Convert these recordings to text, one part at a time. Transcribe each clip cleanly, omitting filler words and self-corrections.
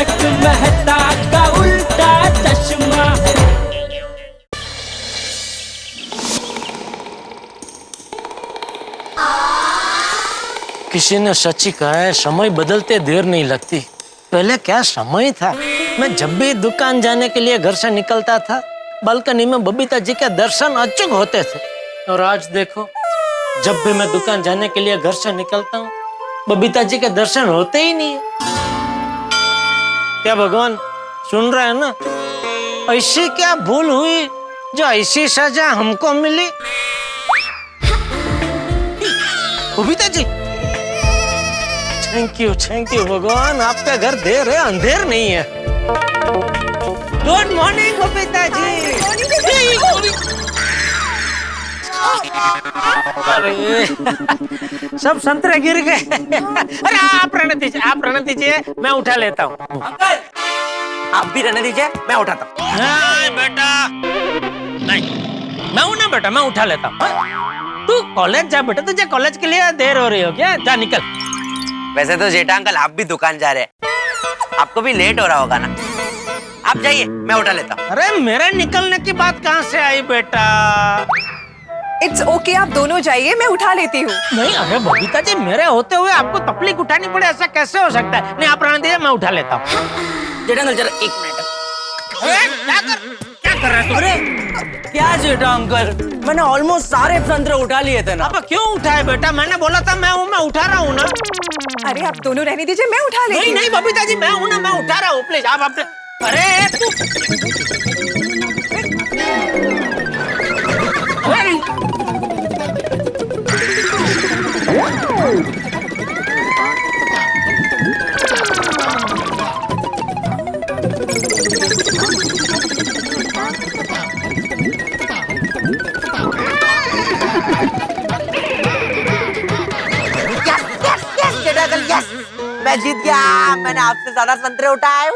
तारक मेहता का उल्टा चश्मा। किसी ने सच ही कहा है, समय बदलते देर नहीं लगती। पहले क्या समय था, मैं जब भी दुकान जाने के लिए घर से निकलता था, बालकनी में बबीता जी के दर्शन अचूक होते थे। और आज देखो, जब भी मैं दुकान जाने के लिए घर से निकलता हूँ, बबीता जी के दर्शन होते ही नहीं है। क्या भगवान सुन रहे हैं ना? ऐसी क्या भूल हुई जो ऐसी सजा हमको मिली? बबीता जी, थैंक यू भगवान, आपका घर देर है, अंधेर नहीं है। Good morning Babita ji. अरे सब संतरे गिर गए। अरे आप रहने दीजिए, मैं उठा लेता हूँ। आप भी रहने दीजिए, मैं उठाता हूँ। बेटा नहीं, मैं हूं ना बेटा, मैं उठा लेता हूँ। तू कॉलेज जा बेटा, तुझे कॉलेज के लिए देर हो रही हो क्या? जा निकल। वैसे तो जेठा अंकल आप भी दुकान जा रहे हैं, आपको भी लेट हो रहा होगा ना। आप जाइए, मैं उठा लेता हूँ। अरे मेरे निकलने की बात कहाँ से आई बेटा? इट्स ओके, आप दोनों जाइए, मैं उठा लेती हूँ। नहीं, अरे बबीता जी, मेरे होते हुए आपको तकलीफ उठानी पड़े, ऐसा कैसे हो सकता है? नहीं, आप रहने दीजिए, मैं उठा लेता हूँ। जेठा अंकल जरा एक मिनट। क्या कर रहे हो? अरे क्या जेठा अंकल, मैंने ऑलमोस्ट सारे संतरे उठा लिए थे ना। अब क्यों उठाए बेटा? मैंने बोला था मैं हूँ, मैं उठा रहा हूँ ना। अरे आप दोनों रहने दीजिए, मैं उठा लेती हूँ। नहीं बबीता जी, मैं हूँ ना, मैं उठा रहा हूँ, प्लीज आप अपने। अरे तू यस, मैं जीत गया, मैंने आपसे ज्यादा संतरे उठाए।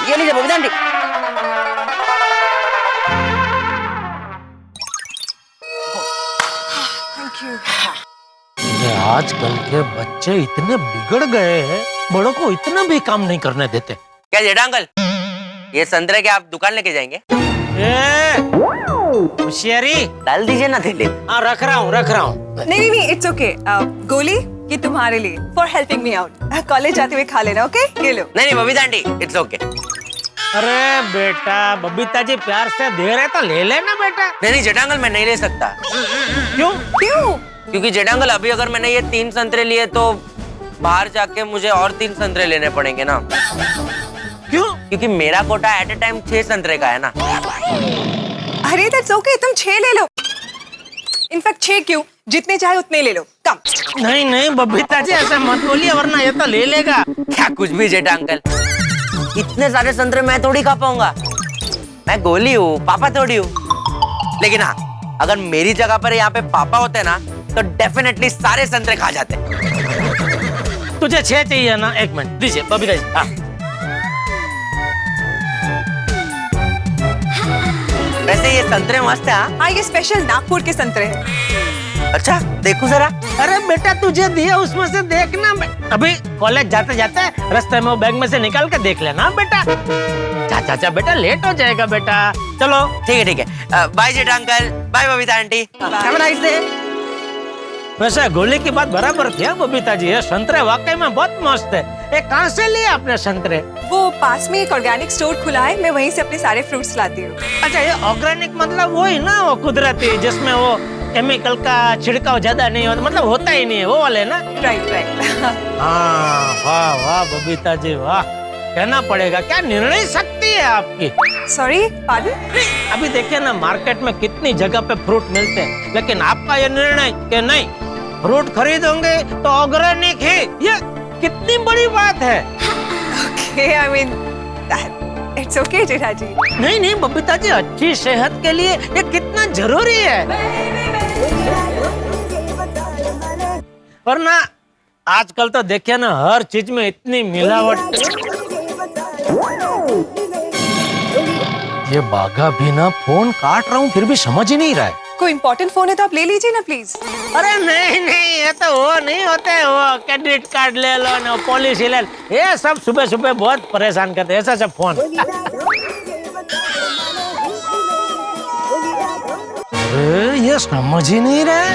ये लीजिए बबीता आंटी। Thank you. ये आजकल के बच्चे इतने बिगड़ गए हैं, बड़ों को इतना भी काम नहीं करने देते। क्या जेठा अंकल, ये संतरे के आप दुकान लेके जाएंगे? होशियारी डाल दीजिए ना थैले। हाँ, रख रहा हूँ। नहीं, इट्स ओके। गोली ये तुम्हारे लिए, for helping me out. College जाते हुए खा लेना, ओके? ये लो। नहीं बबीता आंटी, इट्स ओके। अरे बेटा, बबीता जी प्यार से दे रहे तो ले लेना बेटा। नहीं जेठा अंकल, मैं नहीं ले सकता। क्यों? क्योंकि जेठा अंकल, अभी अगर मैंने ये 3 संतरे लिए तो बाहर जाके मुझे और 3 संतरे लेने पड़ेंगे ना। क्यों? क्योंकि मेरा कोटा एट ए टाइम 6 संतरे का है ना। अरे दैट्स ओके, तुम 6 ले लो। इनफैक्ट 6 क्यों, जितने चाहे उतने ले लो। कम। नहीं बबीता जी, ऐसा मत बोलिए, वरना ये तो ले लेगा। क्या कुछ भी जेठा अंकल, इतने सारे संतरे मैं थोड़ी खा पाऊंगा। मैं गोली हूँ, पापा थोड़ी हूँ। लेकिन हाँ, अगर मेरी जगह पर यहाँ पे पापा होते ना तो डेफिनेटली सारे संतरे खा जाते। तुझे 6 चाहिए ना? एक मिनट दीजिए बबीता जी। हाँ। वैसे ये संतरे मस्त है। हाँ, ये स्पेशल नागपुर के संतरे हैं। अच्छा देखो जरा। अरे बेटा, तुझे दिया उसमें से देखना। अभी कॉलेज जाते जाते रास्ते में वो बैग में से निकाल के देख लेना बेटा। चाचा बेटा, लेट हो जाएगा बेटा। चलो ठीक है। Bye Jetha uncle, bye Babita aunty. Have a nice day. वैसे गोली की बात बराबर थी बबीता जी, ये संतरे वाकई में बहुत मस्त है। ये कहाँ से लिए आपने संतरे? वो पास में एक ऑर्गेनिक स्टोर खुला है, मैं वहीं से अपने सारे फ्रूट्स लाती हूँ। अच्छा, ये ऑर्गेनिक मतलब वो ही ना, वो कुदरती, जिसमें वो केमिकल का छिड़काव ज्यादा नहीं होता, मतलब होता ही नहीं है, वो वाले ना? राइट। हाँ, वाह बबीता जी वाह, कहना पड़ेगा, क्या निर्णय शक्ति है आपकी। Sorry, pardon? अभी देखिए ना, मार्केट में कितनी जगह पे फ्रूट मिलते हैं, लेकिन आपका ये निर्णय कि नहीं, फ्रूट खरीदोगे तो ऑर्गेनिक है, ये कितनी बड़ी बात है। Okay, I mean, it's okay, जेठा जी। नहीं बबीता जी, अच्छी सेहत के लिए ये कितना जरूरी है। वरना आजकल तो देखिए ना, हर चीज में इतनी मिलावट। ये बाघा भी ना फोन काट रहा हूँ, फिर भी समझ ही नहीं रहा है। कोई इम्पोर्टेंट फोन है तो आप ले लीजिए ना प्लीज। अरे नहीं, ये तो वो नहीं होते, वो क्रेडिट कार्ड ले लो ना, पॉलिसी ले लो, ये सब सुबह सुबह बहुत परेशान करते हैं, ऐसा सब फोन। ये समझ ही नहीं रहे,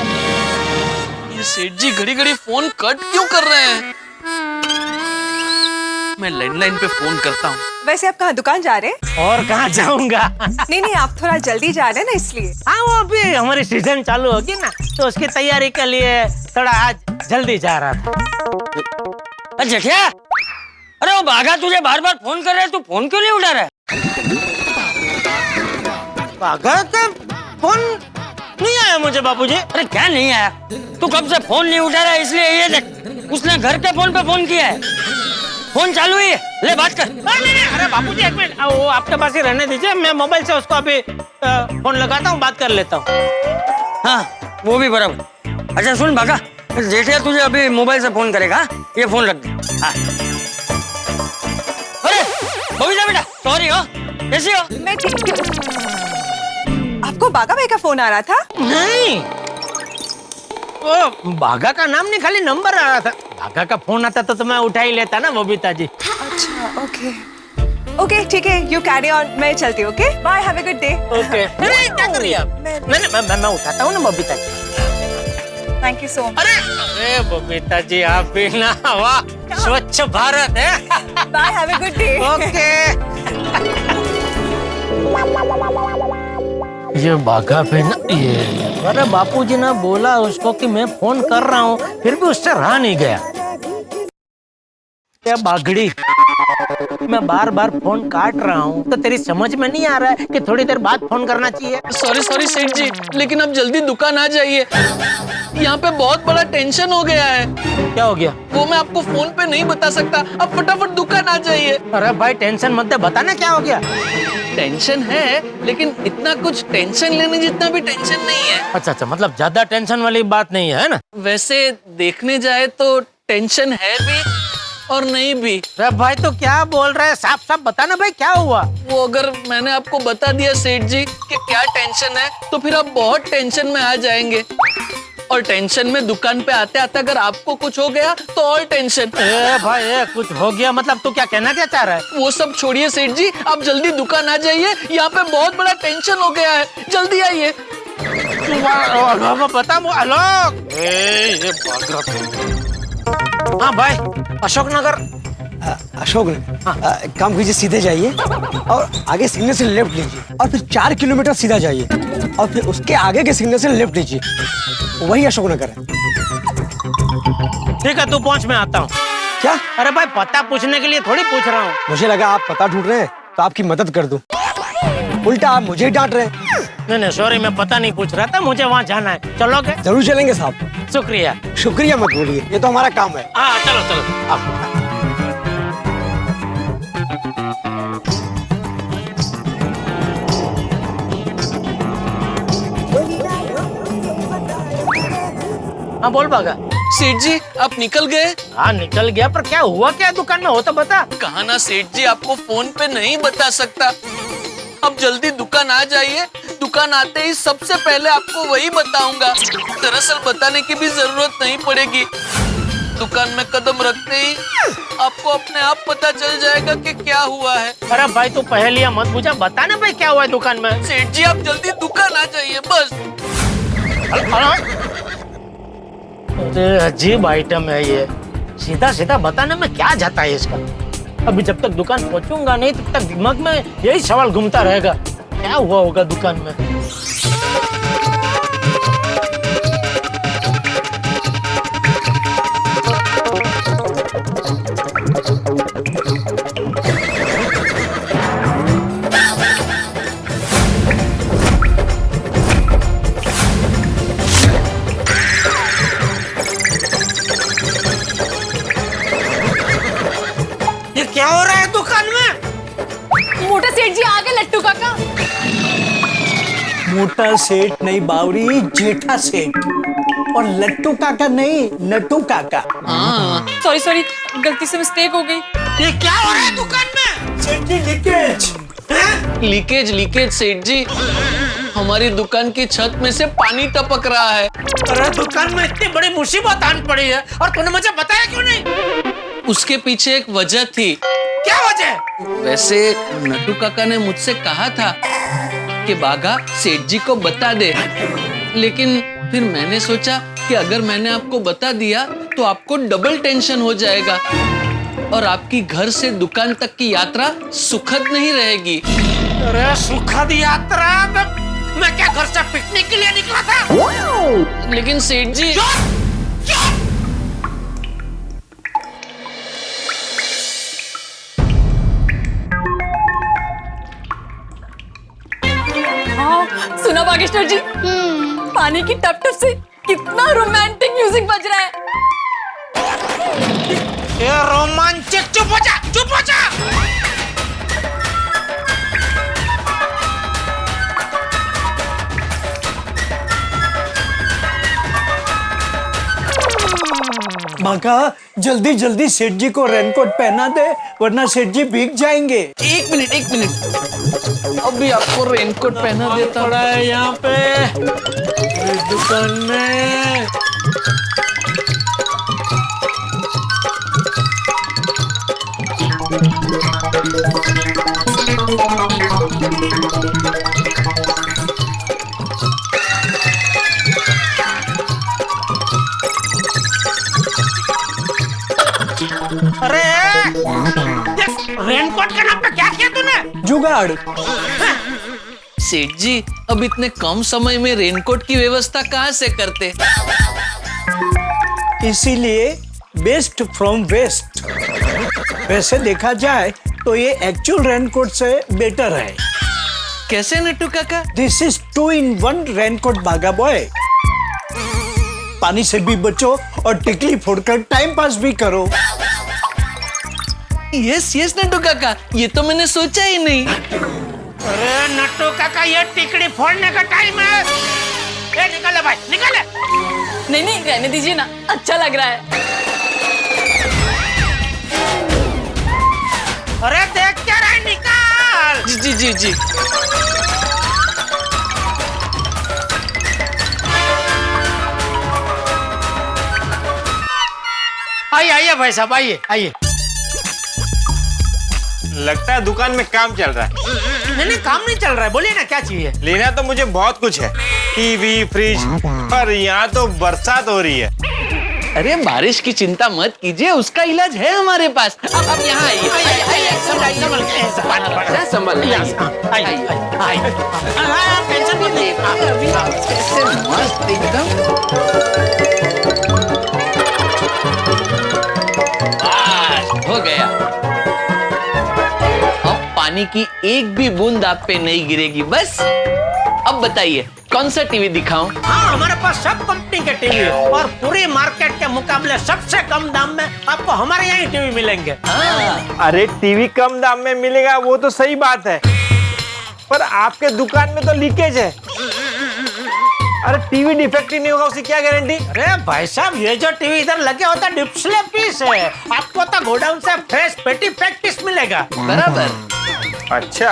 ये सेठ जी घड़ी घड़ी फोन कट क्यों कर रहे हैं? मैं लैंडलाइन पे फोन करता हूँ। वैसे आप कहाँ दुकान जा रहे हैं? और कहाँ जाऊंगा? नहीं, आप थोड़ा जल्दी जा रहे हैं ना, इसलिए। हाँ, वो अभी हमारी सीजन चालू होगी ना, तो उसकी तैयारी के लिए थोड़ा आज जल्दी जा रहा था। जेठिया, अरे वो बाघा तुझे बार बार फोन कर रहा है, तू फोन क्यों नहीं उठा रहा है? बाघा का फोन नहीं आया मुझे बाबूजी। अरे क्या नहीं आया? तू कब से फोन नहीं उठा रहा है, इसलिए ये देख, उसने घर के फोन पे फोन किया है। फोन चालू ही है, ले बात कर। नहीं, अरे बाबूजी एक मिनट, वो आपके पास ही रहने दीजिए, मैं मोबाइल से उसको अभी फोन लगाता हूँ, बात कर लेता हूँ। हाँ, वो भी बराबर। अच्छा सुन बाघा, जेठिया तुझे अभी मोबाइल से फोन करेगा, ये फोन रख दे। हाँ। अरे बबीता बेटा, सॉरी हो, कैसी हो? मैं ठीक हूँ। आपको बागा भाई का फोन आ रहा था? नहीं, वो बाघा का नाम नहीं, खाली नंबर आ रहा था। बाघा का फोन आता तो मैं उठा ही लेता ना बबीता जी। अच्छा, ओके, ठीक है, यू कैरी ऑन, मैं चलती हूँ। Okay, bye, have a good day. Okay. नहीं, क्या कर रही है आप? नहीं, मैं उठाता हूँ ना Babita ji. Thank you so much. अरे बबीता जी, आप भी ना, वाह, स्वच्छ भारत है। Bye, have a good day. Okay. ये बाघा पे ना, ये अरे बापूजी ने बोला उसको कि मैं फोन कर रहा हूँ, फिर भी उससे रहा नहीं गया। क्या बागड़ी, मैं बार बार फोन काट रहा हूँ, तो तेरी समझ में नहीं आ रहा है कि थोड़ी देर बाद फोन करना चाहिए? सॉरी सेठ जी, लेकिन अब जल्दी दुकान आ जाइए, यहाँ पे बहुत बड़ा टेंशन हो गया है। क्या हो गया? वो मैं आपको फोन पे नहीं बता सकता, अब फटाफट दुकान आ जाइए। अरे भाई टेंशन मत दे, बताना क्या हो गया। टेंशन है, लेकिन इतना कुछ टेंशन लेने जितना भी टेंशन नहीं है। अच्छा, मतलब ज्यादा टेंशन वाली बात नहीं है ना? वैसे देखने जाए तो टेंशन है भी और नहीं भी। अरे भाई तो क्या बोल रहे हैं, साफ साफ बताना भाई, क्या हुआ? वो अगर मैंने आपको बता दिया सेठ जी कि क्या टेंशन है, तो फिर आप बहुत टेंशन में आ जाएंगे, और टेंशन में दुकान पे आते आते अगर आपको कुछ हो गया तो और टेंशन। भाई कुछ हो गया मतलब तू क्या कहना क्या चाह रहा है? वो सब छोड़िए सेठ जी, आप जल्दी दुकान आ जाइए, यहाँ पे बहुत बड़ा टेंशन हो गया है, जल्दी आइए। पता हाँ भाई, अशोकनगर। एक काम कीजिए, सीधे जाइए और आगे सिग्नल से लेफ्ट लीजिए, और फिर 4 किलोमीटर सीधा जाइए, और फिर उसके आगे के सिग्नल से लेफ्ट लीजिए, वही अशोकनगर है। ठीक है, तू पहुंच, मैं आता हूँ। क्या? अरे भाई पता पूछने के लिए थोड़ी पूछ रहा हूँ। मुझे लगा आप पता ढूंढ रहे हैं तो आपकी मदद कर दूं, उल्टा आप मुझे ही डांट रहे हैं। नहीं, सॉरी, मैं पता नहीं पूछ रहा था, मुझे वहाँ जाना है। चलोगे? जरूर चलेंगे साहब। शुक्रिया। शुक्रिया मत बोलिए, ये तो हमारा काम है। हाँ चलो आप। हाँ बोल बागा। सेठ जी आप निकल गए? हाँ निकल गया, पर क्या हुआ क्या दुकान में, हो तो बता। कहा ना सेठ जी, आपको फोन पे नहीं बता सकता। अब जल्दी दुकान आ जाइए, दुकान आते ही सबसे पहले आपको वही बताऊंगा। दरअसल बताने की भी जरूरत नहीं पड़ेगी, दुकान में कदम रखते ही आपको अपने आप पता चल जाएगा कि क्या हुआ है। अरे भाई तू पहेलियां मत पूछा, बताना भाई क्या हुआ है दुकान में। सेठ जी आप जल्दी दुकान आ जाइए बस। अरे अजीब आइटम है ये, सीधा सीधा बताने में क्या जाता है इसका। अभी जब तक दुकान पहुंचूंगा नहीं तब तक दिमाग में यही सवाल घूमता रहेगा, क्या हुआ होगा दुकान में। ये क्या हो रहा है दुकान में? मोटा सेठ जी आ गए, लट्टू काका। मोटा सेठ नहीं बावरी, जेठा सेठ, और लट्टू काका नहीं, नट्टू काका। सॉरी, गलती से मिस्टेक हो गई। ये क्या हो रहा है दुकान में? सेठ जी लीकेज। लीकेज सेठ जी, हमारी दुकान की छत में से पानी टपक रहा है। अरे दुकान में इतनी बड़ी मुसीबत आन पड़ी है और तूने मुझे बताया क्यों नहीं? उसके पीछे एक वजह थी। क्या वजह? वैसे नटू काका ने मुझसे कहा था कि बागा सेठ जी को बता दे, लेकिन फिर मैंने सोचा कि अगर मैंने आपको बता दिया तो आपको डबल टेंशन हो जाएगा और आपकी घर से दुकान तक की यात्रा सुखद नहीं रहेगी। अरे सुखद यात्रा? मैं क्या घर से पिकनिक के लिए निकला था? लेकिन सेठ जी हाँ, सुना बागेश्वर जी, पानी की टप टप से कितना रोमांटिक म्यूजिक बज रहा है। ये रोमांचक। चुप हो जा, चुप हो जा। बाका जल्दी जल्दी सेठ जी को रेनकोट पहना दे, वरना सेठ जी भीग जाएंगे। एक मिनट, अभी आपको रेनकोट पहना देता पड़ा है यहाँ पे इस दुकान में। अरे रेनकोट के नाम पे क्या किया तूने? जुगाड़। सेठ जी, अब इतने कम समय में रेनकोट की व्यवस्था कहाँ से करते? इसीलिए बेस्ट फ्रॉम वेस्ट। वैसे देखा जाए तो ये एक्चुअल रेनकोट से बेटर है। कैसे नट्टू काका? दिस इज 2 in 1 रेनकोट बागा बॉय। पानी से भी बचो और टिकली फोड़कर टाइम पास भी करो। यस नट्टू काका, ये तो मैंने सोचा ही नहीं। अरे नट्टू काका, ये टिकड़ी फोड़ने का टाइम है। ए निकल भाई, निकल। नहीं, रहने दीजिए ना, अच्छा लग रहा है। अरे देख क्या रहा है, निकाल। जी। आइए भाई साहब, आइए। लगता है दुकान में काम चल रहा है। नहीं काम नहीं चल रहा है, बोलिए ना क्या चाहिए? लेना तो मुझे बहुत कुछ है, टीवी, फ्रिज, पर यहाँ तो बरसात हो रही है। अरे बारिश की चिंता मत कीजिए, उसका इलाज है हमारे पास। अब यहाँ आइए, संभल टेंशन मत लीजिए। कैसे मस्त एकदम। हो गया। अब पानी की एक भी बूंद आप पे नहीं गिरेगी। बस अब बताइए कौन सा टीवी दिखाऊं? हाँ, हमारे पास सब कंपनी के टीवी है और पूरी मार्केट के मुकाबले सबसे कम दाम में आपको हमारे यहाँ ही टीवी मिलेंगे। अरे टीवी कम दाम में मिलेगा वो तो सही बात है, पर आपके दुकान में तो लीकेज है। अरे टीवी डिफेक्टिव नहीं होगा, उसकी क्या गारंटी? अरे भाई साहब, ये जो टीवी इधर लगे होता है डिस्प्ले पीस है, आपको तो गोडाउन से फ्रेश पेटी पैक पीस मिलेगा। बराबर। अच्छा,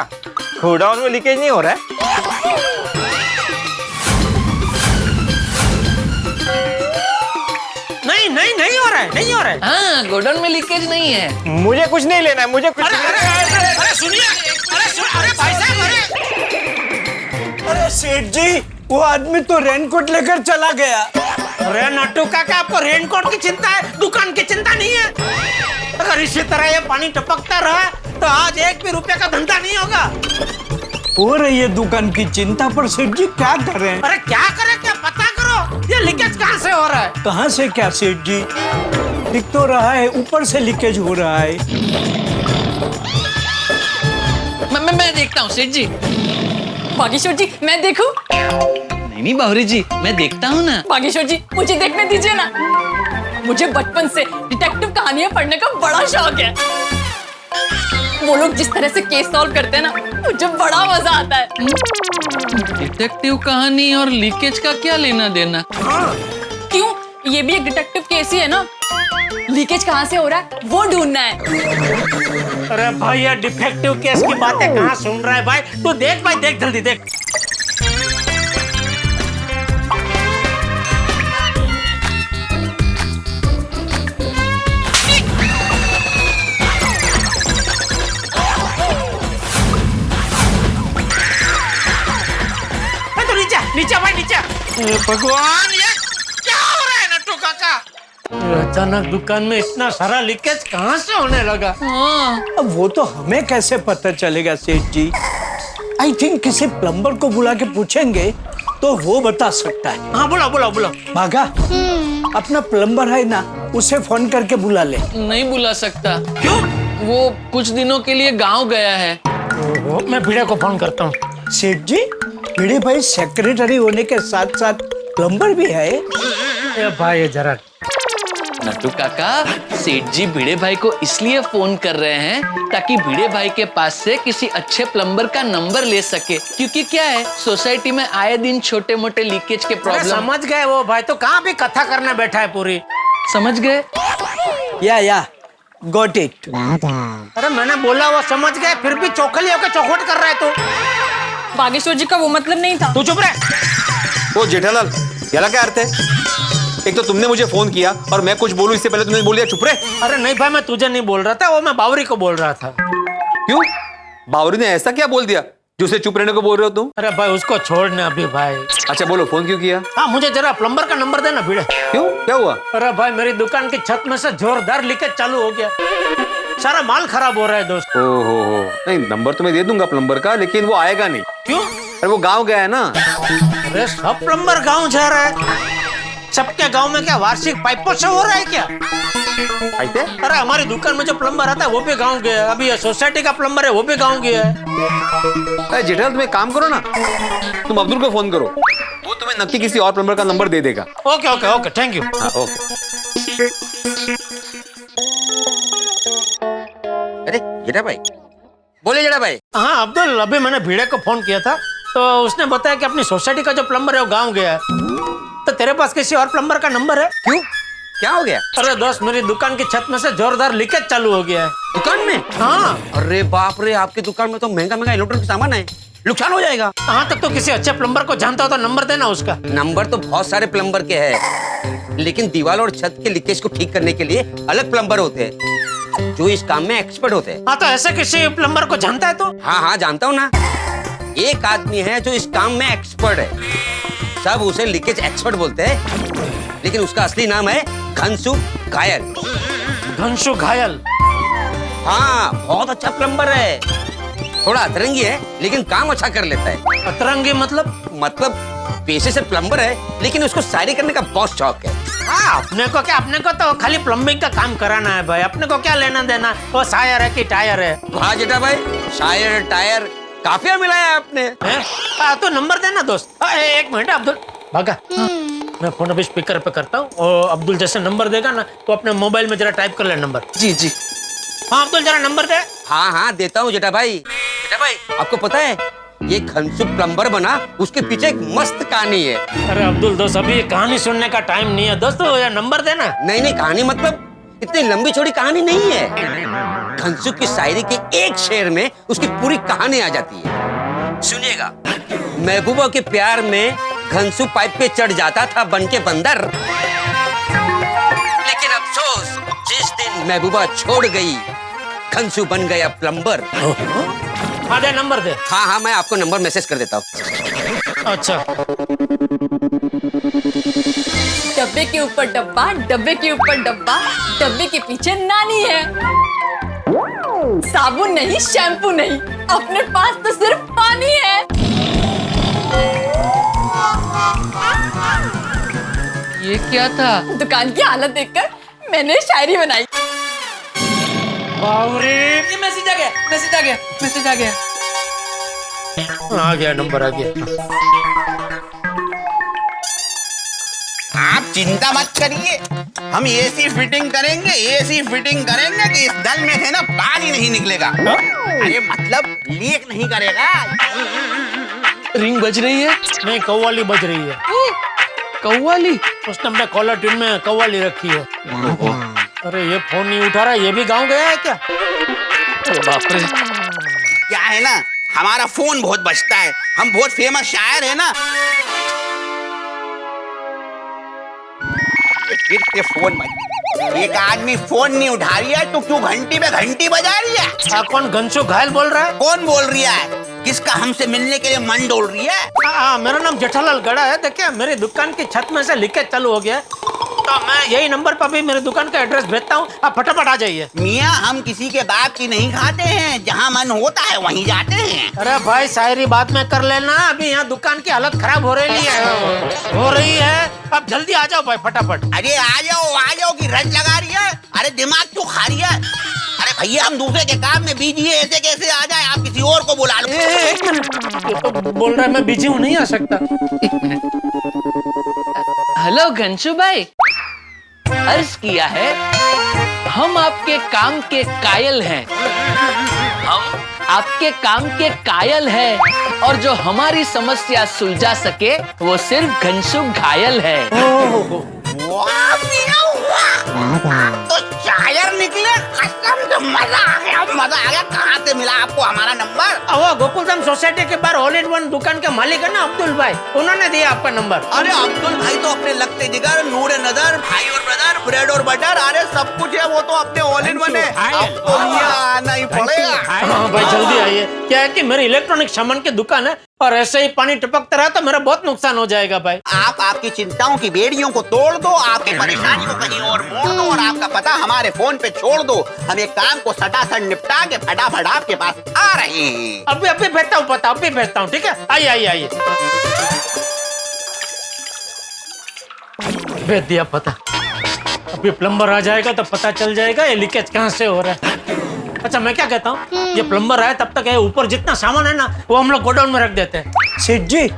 गोडाउन में लीकेज नहीं हो रहा है? नहीं हो रहा है। हाँ, गोडाउन में लीकेज नहीं है। मुझे कुछ नहीं लेना है, मुझे कुछ अरे सुनिए, अरे भाई साहब, अरे सेठ जी, वो आदमी तो रेनकोट लेकर चला गया। अरे नट्टू काका, आपको रेनकोट की चिंता है, दुकान की चिंता नहीं है। अगर इसी तरह ये पानी टपकता रहा तो आज 1 भी रुपए का धंधा नहीं होगा। हो रही है दुकान की चिंता, पर सेठ जी क्या कर रहे हैं? अरे क्या करें, क्या पता करो, ये लीकेज कहाँ से हो रहा है? कहाँ से क्या सेठ जी? दिख तो रहा है ऊपर से लीकेज हो रहा है। मैं देखता हूँ सेठ जी। बागेश्वर जी, मैं देखूं? नहीं बावरी जी, मैं देखता हूँ ना। बागेश्वर जी, मुझे देखने दीजिए ना। मुझे बचपन से डिटेक्टिव कहानियां पढ़ने का बड़ा शौक है। वो लोग जिस तरह से केस सॉल्व करते हैं ना, मुझे बड़ा मजा आता है। डिटेक्टिव कहानी और लीकेज का क्या लेना देना? क्यों? ये भी एक डिटेक्टिव केस ही है ना। लीकेज कहाँ से हो रहा है वो ढूंढना है। अरे भाई, ये डिफेक्टिव केस की बातें कहाँ सुन रहा है भाई? तू देख भाई, देख जल्दी देख। नीचे भाई नीचे। भगवान, ये क्या हो रहा है नट्टू काका? अचानक दुकान में इतना सारा लीकेज कहाँ से होने लगा? अब वो तो हमें कैसे पता चलेगा सेठ जी? आई थिंक किसी प्लम्बर को बुला के पूछेंगे तो वो बता सकता है। हाँ बुलाओ बुलाओ बुलाओ। भागा, अपना प्लम्बर है ना, उसे फोन करके बुला ले। नहीं बुला सकता। क्यों? वो कुछ दिनों के लिए गांव गया है। ओहो, मैं भिड़े को फोन करता हूँ। सेठ जी, भिड़े भाई सेक्रेटरी होने के साथ साथ प्लम्बर भी है। ए भाई जरा नट्टू काका, सेठ जी भिड़े भाई को इसलिए फोन कर रहे हैं ताकि भिड़े भाई के पास से किसी अच्छे प्लम्बर का नंबर ले सके, क्योंकि क्या है, सोसाइटी में आए दिन छोटे मोटे लीकेज के प्रॉब्लम। समझ गए वो भाई, तो कहाँ भी कथा करने बैठा है पूरी। समझ गए? या गॉट इट। अरे मैंने बोला वो समझ गए, फिर भी चौखली होकर चौखट कर रहा है तो। बागेश्वर जी का वो मतलब नहीं था। तू चुप रह। ओ जेठालाल, याला क्या अर्थ है? एक तो तुमने मुझे फोन किया और मैं कुछ बोलूं इससे पहले तुमने बोल दिया चुप रहे। अरे नहीं भाई, मैं तुझे नहीं बोल रहा था, वो मैं बावरी को बोल रहा था। क्यों? बावरी ने ऐसा क्या बोल दिया जो उसे चुप रहने को बोल रहे हो तुम? अरे भाई उसको छोड़ना अभी भाई। अच्छा बोलो, फोन क्यों किया? हाँ मुझे जरा प्लम्बर का नंबर देना भिड़े। क्यों, क्या हुआ? अरे भाई मेरी दुकान की छत में से जोरदार लीकेज चालू हो गया, सारा माल खराब हो रहा है दोस्त। हो नहीं, नंबर तो मैं दे दूंगा प्लम्बर का, लेकिन वो आएगा नहीं। क्यों? अरे वो गाँव गया है ना। अरे सब प्लम्बर गाँव जा रहा है, सबके गांव में क्या वार्षिक पाइपों से हो रहा है क्या? आते? अरे हमारी दुकान में जो प्लम्बर आता है वो भी गांव गया है, अभी ये सोसाइटी का प्लम्बर है वो भी गांव गया है। अरे जेठालाल, तुम एक काम करो ना, तुम अब्दुल को फोन करो, वो तुम्हें नक्की किसी और प्लम्बर का नंबर दे देगा। Okay okay okay, thank you. हाँ ओके। अरे जेठा भाई, बोले जेठा भाई। हाँ अब्दुल, अभी मैंने भिड़े को फोन किया था तो उसने बताया कि अपनी सोसाइटी का जो प्लम्बर है वो गाँव गया है। तो तेरे पास किसी और प्लम्बर का नंबर है? क्यों, क्या हो गया? अरे दोस्त, मेरी दुकान की छत में से जोरदार लीकेज चालू हो गया है। दुकान में? हाँ। अरे बाप रे, आपकी दुकान में तो महंगा महंगा इलेक्ट्रॉनिक सामान है, नुकसान हो जाएगा। हाँ तब तो किसी अच्छे प्लम्बर को जानता हो तो नंबर देना उसका। नंबर तो बहुत सारे प्लम्बर के हैं, लेकिन दीवार और छत के लीकेज को ठीक करने के लिए अलग प्लम्बर होते हैं जो इस काम में एक्सपर्ट होते हैं। हाँ तो ऐसे किसी प्लम्बर को जानता है तो? हाँ जानता हूँ ना, एक आदमी है जो इस काम में एक्सपर्ट है, सब उसे लीकेज एक्सपर्ट बोलते हैं, लेकिन उसका असली नाम है घनसु घायल। घनसु घायल? हाँ, बहुत अच्छा प्लम्बर है, थोड़ा अतरंगी है लेकिन काम अच्छा कर लेता है। अतरंगी मतलब? मतलब पेशे से प्लम्बर है लेकिन उसको शायरी करने का बहुत शौक है। हाँ, अपने को तो खाली प्लम्बिंग का काम कराना है भाई, अपने को क्या लेना देना, वो शायर है कि टायर है। वाह जेठा भाई, शायर टायर काफिया मिलाया आपने। तो नंबर देना दोस्त। एक मिनट अब्दुल, भागा। मैं फोन अभी स्पीकर पे करता हूँ और अब्दुल जैसे नंबर देगा ना तो अपने मोबाइल में जरा टाइप कर ले नंबर। जी जी। हाँ अब्दुल जरा नंबर दे। हाँ देता हूँ जेठा भाई। जेठा भाई, आपको पता है ये घनसु प्लम्बर बना, उसके पीछे एक मस्त कहानी है। अरे अब्दुल दोस्त, अभी ये कहानी सुनने का टाइम नहीं है दोस्तों, ये नंबर देना। नहीं कहानी मतलब इतनी लंबी चौड़ी कहानी नहीं है। घनसु की शायरी के एक शेर में उसकी पूरी कहानी आ जाती है, सुनिएगा। महबूबा के प्यार में घनसु पाइप पे चढ़ जाता था बन के बंदर, लेकिन अफसोस जिस दिन महबूबा छोड़ गई घनसु बन गया प्लम्बर। हाँ दे नंबर दे। हाँ मैं आपको नंबर मैसेज कर देता हूँ। अच्छा। डब्बे के ऊपर डब्बा, डब्बे के ऊपर डब्बा, डब्बे के पीछे नानी है। साबुन नहीं, शैम्पू नहीं, अपने पास तो सिर्फ पानी है। ये क्या था? दुकान की हालत देखकर मैंने शायरी बनाई। बावरे, ये मैसेज आ गया, मैसेज आ गया, मैसेज आ गया। आ गया नंबर, आ गया। आप चिंता मत करिए, हम एसी फिटिंग करेंगे, एसी फिटिंग करेंगे कि इस दल में से ना पानी नहीं निकलेगा। अरे मतलब लीक नहीं करेगा। रिंग बज रही है? नहीं, कव्वाली बज रही है। कव्वाली? उसने अपने कॉलर ट्यून में कव्वाली रखी है। अरे ये फोन नहीं उठा रहा, ये भी गाँव गया है क्या? अरे बाप रे। क्या है ना, हमारा फोन बहुत बजता है, हम बहुत फेमस शायर है ना। फिर से फोन बज, एक आदमी फोन नहीं उठा रही है तो क्यों घंटी पे घंटी बजा रही है? कौन घनसु घायल बोल रहा है? कौन बोल रही है? किसका हमसे मिलने के लिए मन डोल रही है? मेरा नाम जेठालाल गड़ा है। देखिए मेरी दुकान की छत में से लीकेज चालू हो गया है, तो मैं यही नंबर पर भी मेरी दुकान का एड्रेस भेजता हूँ, आप फटाफट आ जाइए। मियाँ हम किसी के बाप की नहीं खाते हैं, जहाँ मन होता है वहीं जाते हैं। अरे भाई शायरी बात में कर लेना, अभी यहाँ दुकान की हालत खराब हो रही है। अब जल्दी आ जाओ भाई फटाफट। अरे आ जाओ कि रंज लगा रही है? अरे दिमाग क्यों खा रही है? अरे भैया हम दूसरे के काम में बिजी है, ऐसे कैसे आ जाए? आप किसी और को बुला लो। एक मिनट, ये तो बोल रहा है मैं बिजी हूँ, नहीं आ सकता। एक मिनट। हेलो घनशू भाई, अर्ज किया है, हम आपके काम के कायल हैं। हम आपके काम के कायल हैं और जो हमारी समस्या सुलझा सके वो सिर्फ घनशू घायल है। वाह मियाँ वाह, तो शायर निकले, कसम से मजा आ गया। कहाँ से मिला आपको हमारा नंबर? वो गोकुलधाम सोसाइटी के बाहर ऑल इन वन दुकान के मालिक है ना अब्दुल भाई, उन्होंने दिया आपका नंबर। अरे अब्दुल भाई तो अपने लगते जिगर, नूरे नजर, भाई और ब्रदर, ब्रेड और बटर, अरे सब कुछ है, वो तो अपने ऑल इन वन है। आपको यहाँ आना ही पड़ेगा। हाँ भाई जल्दी आइए। क्या है कि मेरी इलेक्ट्रॉनिक सामान की दुकान है और ऐसे ही पानी टपकता रहा तो मेरा बहुत नुकसान हो जाएगा भाई। आप आपकी चिंताओं की बेड़ियों को तोड़ दो, आपकी परेशानी को कहीं और मोड़ दो और आपका पता हमारे फोन पे छोड़ दो। हम एक काम को सटासट निपटा के फटाफट आपके पास आ रहे हैं। अभी भेजता हूँ पता, अभी भेजता हूँ, ठीक है? आइए। भेज दिया पता। अभी प्लम्बर आ जाएगा तो पता चल जाएगा ये लीकेज कहाँ से हो रहा है। अच्छा मैं क्या कहता हूँ, ये प्लम्बर आए तब तक ऊपर जितना सामान है ना वो हम लोग गोडाउन में रख देते हैं। सेठ जी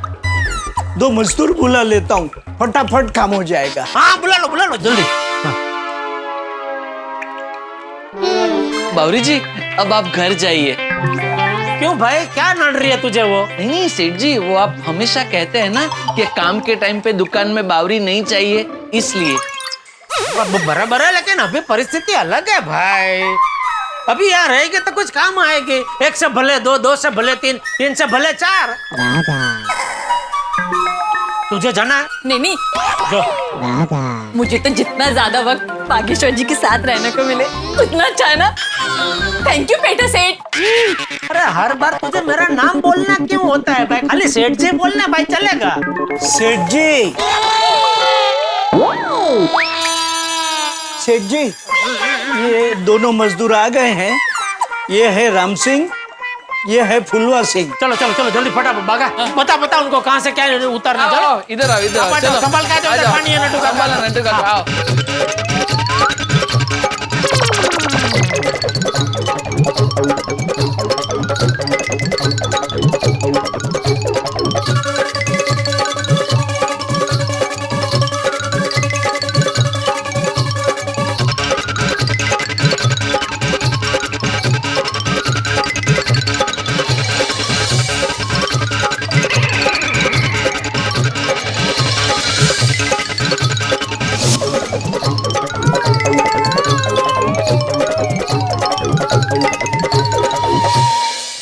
2 मजदूर बुला लेता हूँ, फटाफट काम हो जाएगा। हाँ बुला लो जल्दी। बावरी जी अब आप घर जाइए। क्यों भाई, क्या नड़ रही है तुझे वो? नहीं सेठ जी, वो आप हमेशा कहते हैं ना कि काम के टाइम पे दुकान में बावरी नहीं चाहिए, इसलिए। बराबर है, लेकिन अभी परिस्थिति अलग है भाई। अभी यहाँ रहेगी तो कुछ काम आएगी। 1 से भले 2, 2 से भले 3, 3 से भले 4। तुझे जाना है? नहीं जो मुझे तो जितना ज्यादा वक्त बागेश्वर जी के साथ रहने को मिले उतना अच्छा है ना। थैंक यू बेटा सेठ। अरे हर बार तुझे मेरा नाम बोलना क्यों होता है भाई? खाली सेठ जी बोलना भाई चलेगा। सेठ जी ये दोनों मजदूर आ गए हैं। ये है राम सिंह, ये है फुलवा सिंह। चलो जल्दी फटाफट भागा। बता उनको कहाँ से क्या उतारना। चलो इधर आओ चलो संभाल के आ जाओ। पानी है नटू का, संभाल नटू का, आओ।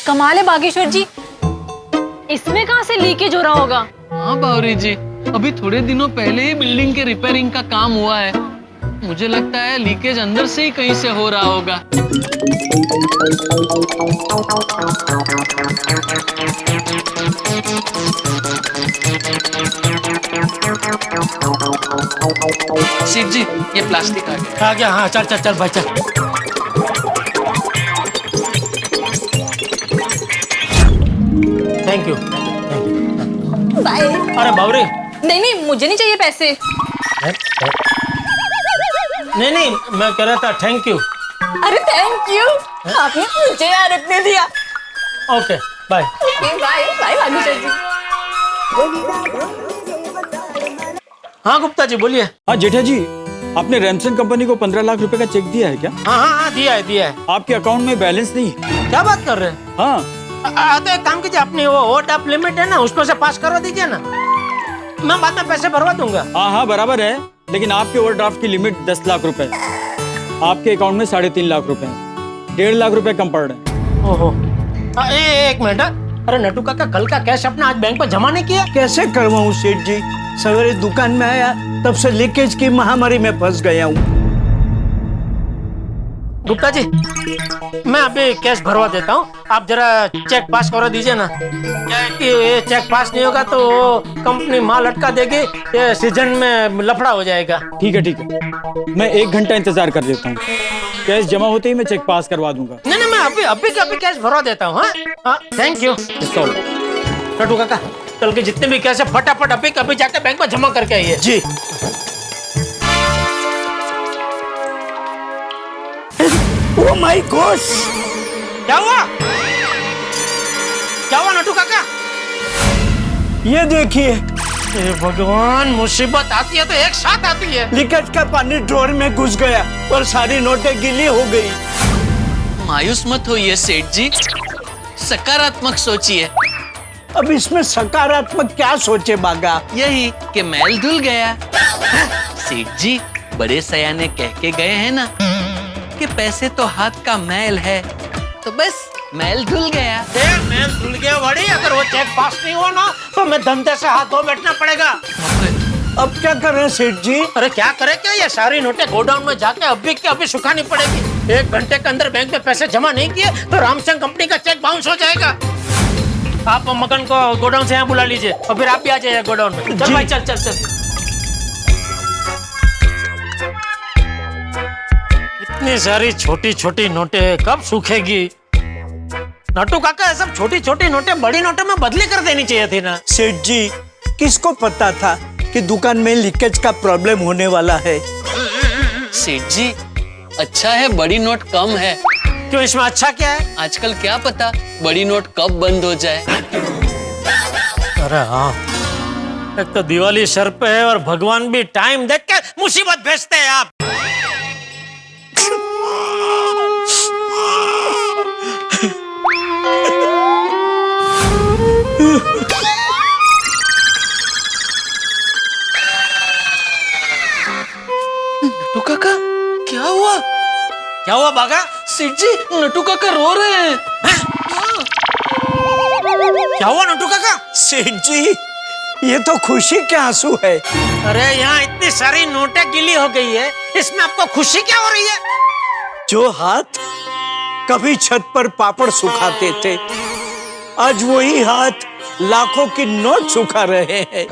कमाल है बागेश्वर जी, इसमें कहाँ से लीकेज हो रहा होगा? हाँ बावरी जी, अभी थोड़े दिनों पहले ही बिल्डिंग के रिपेयरिंग का काम हुआ है। मुझे लगता है लीकेज अंदर से ही कहीं से हो रहा होगा। सेठ जी ये प्लास्टिक आ गया। हाँ चल भाई चल। Thank you. बाय। अरे बावरी नहीं मुझे नहीं चाहिए पैसे। नहीं मैं कह रहा था थैंक यू। अरे थैंक यू, आपने मुझे यार इतने दिया। Okay bye. Bye Bageshwar ji. हाँ गुप्ता जी बोलिए। हाँ जेठा जी, आपने रैमसन कंपनी को 15 लाख रुपए का चेक दिया है क्या? हाँ दिया है। आपके अकाउंट में बैलेंस नहीं है। क्या बात कर रहे हैं? हाँ तो एक काम कीजिए, अपनी वो ओवरड्राफ्ट लिमिट है ना उसमें से पास करवा दीजिए ना, मैं बाद में पैसे भरवा दूंगा। हाँ बराबर है, लेकिन आपके ओवरड्राफ्ट की लिमिट 10 लाख रुपए, आपके अकाउंट में 3.5 लाख रुपए, 1.5 लाख रुपए कम पड़ रहे हैं। ओहो एक मिनट। अरे नटू काका कल का कैश अपना आज बैंक पर जमा नहीं किया? कैसे करवाऊं सेठ जी, सवेरे दुकान में आया तब से लीकेज की महामारी में फंस गया हूँ। गुप्ता जी, मैं अभी कैश भरवा देता हूँ, आप जरा चेक पास करवा दीजिए ना। क्या है कि ये चेक पास नहीं होगा तो कंपनी माल अटका देगी, ये सीजन में लफड़ा हो जाएगा। ठीक है ठीक है, मैं 1 घंटा इंतजार कर देता हूँ। कैश जमा होते ही मैं चेक पास करवा दूंगा। नहीं नहीं, मैं अभी कैश भरवा देता हूँ। हाँ, थैंक यू। नटू काका, कल के जितने भी कैश है फटाफट अभी जाके बैंक में जमा करके आइए। जी। ओ माय गॉड, क्या हुआ? क्या हुआ नटू काका? ये देखिए। हे भगवान, मुसीबत आती है तो एक साथ आती है। लीकेज का पानी ड्रॉर में घुस गया और सारी नोटें गीली हो गई। मायूस मत होइए सेठ जी, सकारात्मक सोचिए। अब इसमें सकारात्मक क्या सोचे बागा? यही कि मैल धुल गया। सेठ जी, बड़े सयाने कह के गए हैं ना कि पैसे तो हाथ का मैल है, तो बस मैल धुल गया। मैल धुल गया बड़ी, अगर वो चेक पास नहीं हुआ ना तो मैं धंधे से हाथ धो बैठना पड़ेगा। अब क्या करें सेठ जी? अरे क्या करे क्या, ये सारी नोटें गोडाउन में जाके अभी के अभी सुखानी पड़ेगी। 1 घंटे के अंदर बैंक में पैसे जमा नहीं किए तो रामचंद कंपनी का चेक बाउंस हो जाएगा। आप मगन को गोडाउन से यहाँ बुला लीजिए और फिर आप भी आ जाइए गोडाउन में। चल भाई, चल चल चल। इतनी सारी छोटी छोटी नोटें कब सूखेगी? नटू काका, सब छोटी छोटी नोटें बड़ी नोटों में बदली कर देनी चाहिए थी ना। सेठ जी, किसको पता था कि दुकान में लीकेज का प्रॉब्लम होने वाला है? सेठ जी, अच्छा है बड़ी नोट कम है। क्यों, इसमें अच्छा क्या है? आजकल क्या पता बड़ी नोट कब बंद हो जाए। अरे हाँ, एक तो दिवाली सर पे है और भगवान भी टाइम देख के मुसीबत भेजते हैं आप। नटू काका, क्या हुआ? क्या हुआ बागा? सेठ जी, नटू काका रो रहे हैं। क्या हुआ नटू काका? सेठ जी, ये तो खुशी के आंसू है। अरे यहाँ इतनी सारी नोटें गीली हो गई है, इसमें आपको खुशी क्या हो रही है? जो हाथ कभी छत पर पापड़ सुखाते थे, आज वही हाथ लाखों की नोट सुखा रहे हैं।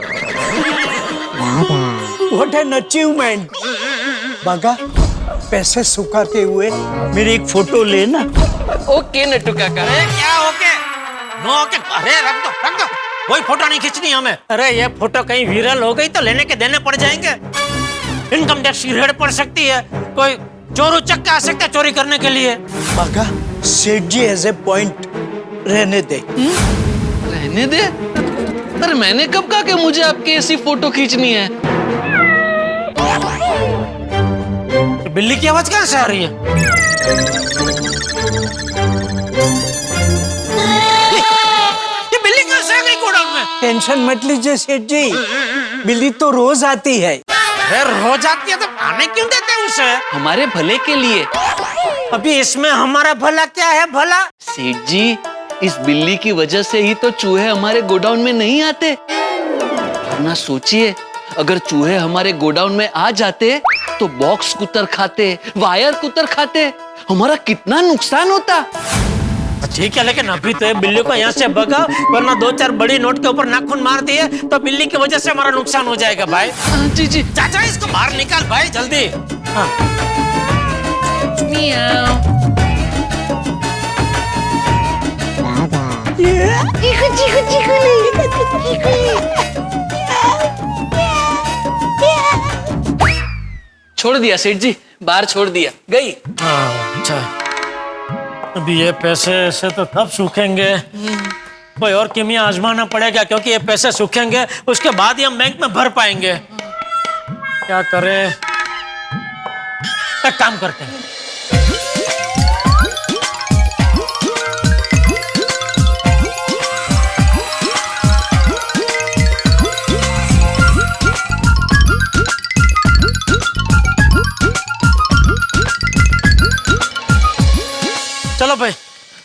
What an achievement! बागा, पैसे सुखाते हुए मेरी एक फोटो लेना। ओके नटू काका। अरे क्या ओके? No okay? अरे रख दो, कोई फोटो नहीं खींचनी हमें। अरे ये फोटो कहीं वायरल हो गई तो लेने के देने पड़ जाएंगे। इनकम टैक्स की रेड पड़ सकती है, कोई चोर उचक के आ सकता है चोरी करने के लिए। बागा, सेठ जी एज ए पॉइंट रहने दे। रहने दे? अरे मैंने कब कहा कि मुझे आपकी ऐसी फोटो खींचनी है? बिल्ली की आवाज कहाँ से आ रही है? ये बिल्ली कहाँ से आ गई गोडाउन में? टेंशन मत लीजिए सेठ जी, बिल्ली तो रोज आती है। रोज आती है तो आने क्यों देते हैं उसे? हमारे भले के लिए। अभी इसमें हमारा भला क्या है? भला सेठ जी, इस बिल्ली की वजह से ही तो चूहे हमारे गोडाउन में नहीं आते। वरना सोचिए, अगर चूहे हमारे गोडाउन में आ जाते तो बॉक्स कुतर खाते, वायर कुतर खाते, हमारा कितना नुकसान होता। ठीक है, लेकिन अभी तो बिल्ली को यहाँ से भगाओ, वरना 2-4 बड़ी नोट के ऊपर नाखून मार दिए तो बिल्ली की वजह से हमारा नुकसान हो जाएगा भाई। जी जी। चाचा, इसको बाहर निकाल भाई जल्दी। हाँ। छोड़ दिया सेठ जी, बाहर छोड़ दिया, गई। अच्छा, अभी ये पैसे से तो तब सूखेंगे, कोई और कीमिया आजमाना पड़ेगा, क्योंकि ये पैसे सूखेंगे उसके बाद ही हम बैंक में भर पाएंगे। क्या करें? एक काम करते हैं, चलो भाई,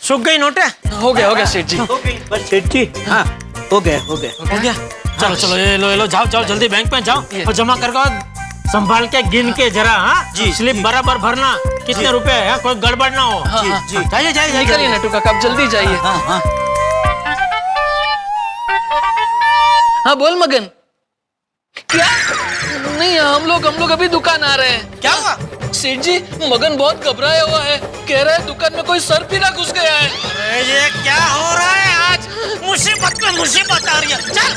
सूख गई नोटें? हो गया सेठ जी। बस सेठ जी, हाँ हो गया। चलो चलो, ये लो जाओ जल्दी बैंक में जाओ और जमा करके संभाल के गिन के जरा। हाँ जी, स्लिप बराबर भरना। कितने रुपए है? कोई गड़बड़ ना हो। हाँ, हाँ, जी जाइए जाइए निकलिए नटू काका, आप जल्दी जाइए। हाँ बोल मगन। क्या? नहीं, हम लोग अभी दुकान आ रहे हैं। क्या हुआ? सेठ जी, मगन बहुत घबराया हुआ है, कह रहा है दुकान में कोई सर्पिला घुस गया है। अरे ये क्या हो रहा है आज? मुसीबत में मुसीबत आ रही है। चल।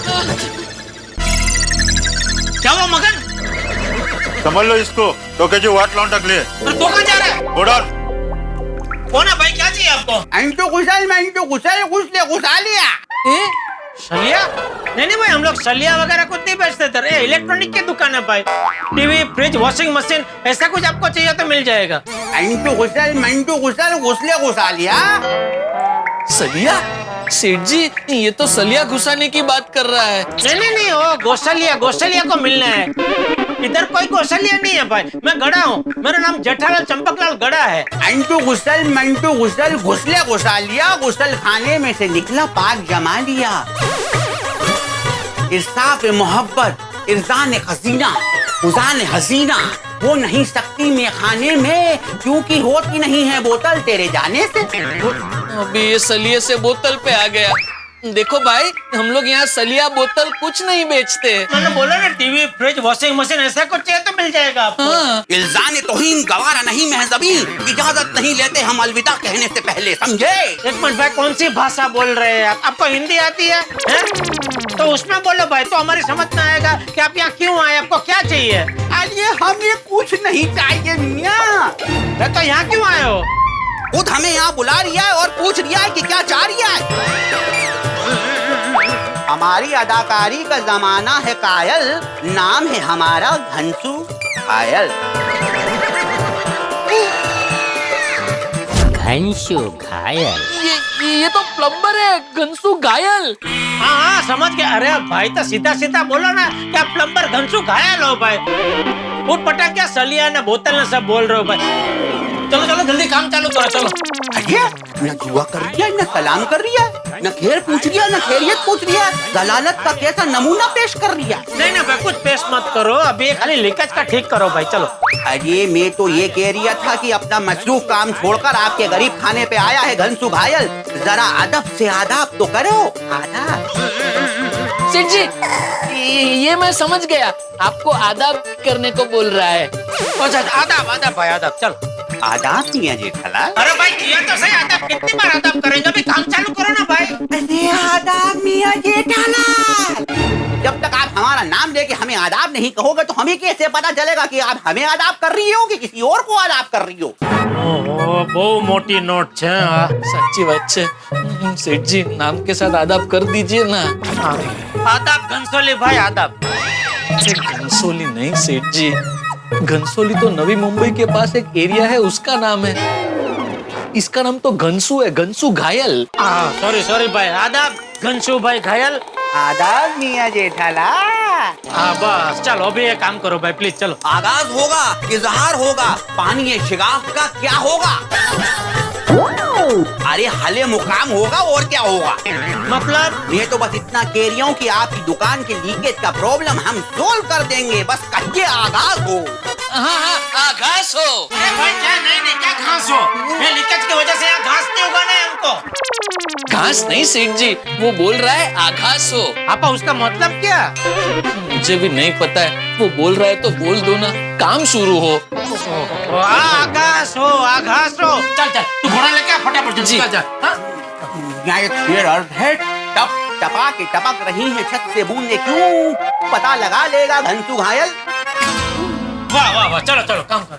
क्या हुआ मगन? समझ लो इसको, तो के जो वाट लौंड टकले। तो कहाँ जा रहा है? गोडाउन। कौन है भाई, क्या चाहिए आपको? घुसा लिया। सलिया? नहीं भाई, हम लोग सलिया वगैरह कुछ नहीं बेचते थे। इलेक्ट्रॉनिक की दुकान है भाई। टीवी, फ्रिज, वॉशिंग मशीन, ऐसा कुछ आपको चाहिए तो मिल जाएगा। घुसा लिया। सलिया? सेठ जी, ये तो सलिया घुसाने की बात कर रहा है। नहीं, वो गोसलिया को मिलना है। इधर कोई गोसलिया नहीं है भाई, मैं गड़ा हूँ। मेरा नाम जेठालाल चंपकलाल गड़ा है। घुसा लिया। गुसल खाने में से निकला, पाक जमा लिया। इर्साफ मोहब्बत, इर्जान खजीना, उजान हसीना, वो नहीं सकती मैं खाने में, क्योंकि होती नहीं है बोतल तेरे जाने से। अभी ये सलिए से बोतल पे आ गया। देखो भाई, हम लोग यहाँ सलिया बोतल कुछ नहीं बेचते। मैंने बोला ना, टीवी, फ्रिज, वॉशिंग मशीन, ऐसा कुछ चाहिए तो मिल जाएगा आपको। हाँ। इल्जाम तौहीन गवारा नहीं महजबी, इजाजत नहीं लेते हम अलविदा कहने से पहले, समझे? एक मिनट भाई, कौन सी भाषा बोल रहे हैं आप? आपको हिंदी आती है? तो उसमें बोलो भाई, तो हमारी समझ में आएगा कि आप यहाँ क्यों आए, आपको क्या चाहिए। अरे हमें कुछ नहीं चाहिए मियाँ। तो यहाँ क्यों आए हो? खुद हमें यहाँ बुला रिया है और पूछ रिया है कि क्या चाह रिया है। हमारी अदाकारी का जमाना है कायल, नाम है हमारा घनसू घायल। घनसू घायल? ये तो प्लम्बर है, घनसू घायल। हाँ, समझ गया। अरे भाई, तो सीधा बोलो ना, क्या प्लम्बर घनसू घायल हो भाई? उठ पटक क्या सलिया ने बोतल ने सब बोल रहे हो भाई। चलो जल्दी काम चालू करो, चलो। अरे न दुआ कर रही है, न सलाम कर रही है, न खैर पूछ रही है, न खैरियत पूछ रही है। दलालत का कैसा नमूना पेश कर रही है। नहीं भाई, कुछ पेश मत करो, अभी खाली लीकेज का ठीक करो भाई, चलो। अरे मैं तो ये कह रही था कि अपना मसरूफ काम छोड़कर आपके गरीब खाने पे आया है घनसू घायल, जरा अदब से आदाब तो करो। आदाब? सेठ जी, ये मैं समझ गया, आपको आदाब करने को बोल रहा है। आदाब भाई, आदाब, चलो। आदाब मियाँ जेठालाल? अरे भाई, ये तो सही आदाब, कितनी बार आदाब करेंगे? अभी काम चालू करो ना भाई। अरे आदाब मियाँ जेठालाल, जब तक आप हमारा नाम लेके हमें आदाब नहीं कहोगे तो हमें कैसे पता चलेगा कि आप हमें आदाब कर रही हो कि किसी और को आदाब कर रही हो? बहुत मोटी नोट है। सच्ची बात है सेठ जी, नाम के साथ आदाब कर दीजिए ना। आदाब घनसोली भाई, आदाब। घनसोली नहीं सेठ जी, घनसोली तो नवी मुंबई के पास एक एरिया है, उसका नाम है। इसका नाम तो घनसू है, घनसू घायल। सॉरी भाई, आदाब घनसू भाई घायल। आदाब मियाँ जेठालाल। हाँ बस, चलो अभी ये काम करो भाई, प्लीज चलो। आगाज होगा, इजहार होगा, पानी शिगाफ का क्या होगा? अरे हले मुकाम होगा, और क्या होगा? मतलब मैं तो बस इतना कह रही हूँ कि आपकी दुकान के लीकेज का प्रॉब्लम हम सोल्व कर देंगे, बस कहिए आगाज हो। हाँ, आगाज हो। भाई क्या घास हो? ये लीकेज की वजह से यहाँ घास नहीं उगाना है हमको। घास नहीं सेठ जी, वो बोल रहा है आगाज हो। आपा, उसका मतलब क्या? मुझे भी नहीं पता है, वो बोल रहा है तो बोल दो ना, काम शुरू हो। आगाज हो। चल तू घोड़ा लेके आ, फटाफट जल्दी जा। यहाँ एक शेर अर्थ है, टप टपा के टपक रही है छत से बूंदे क्यों, पता लगा लेगा घनसू घायल। वाह, चलो काम कर।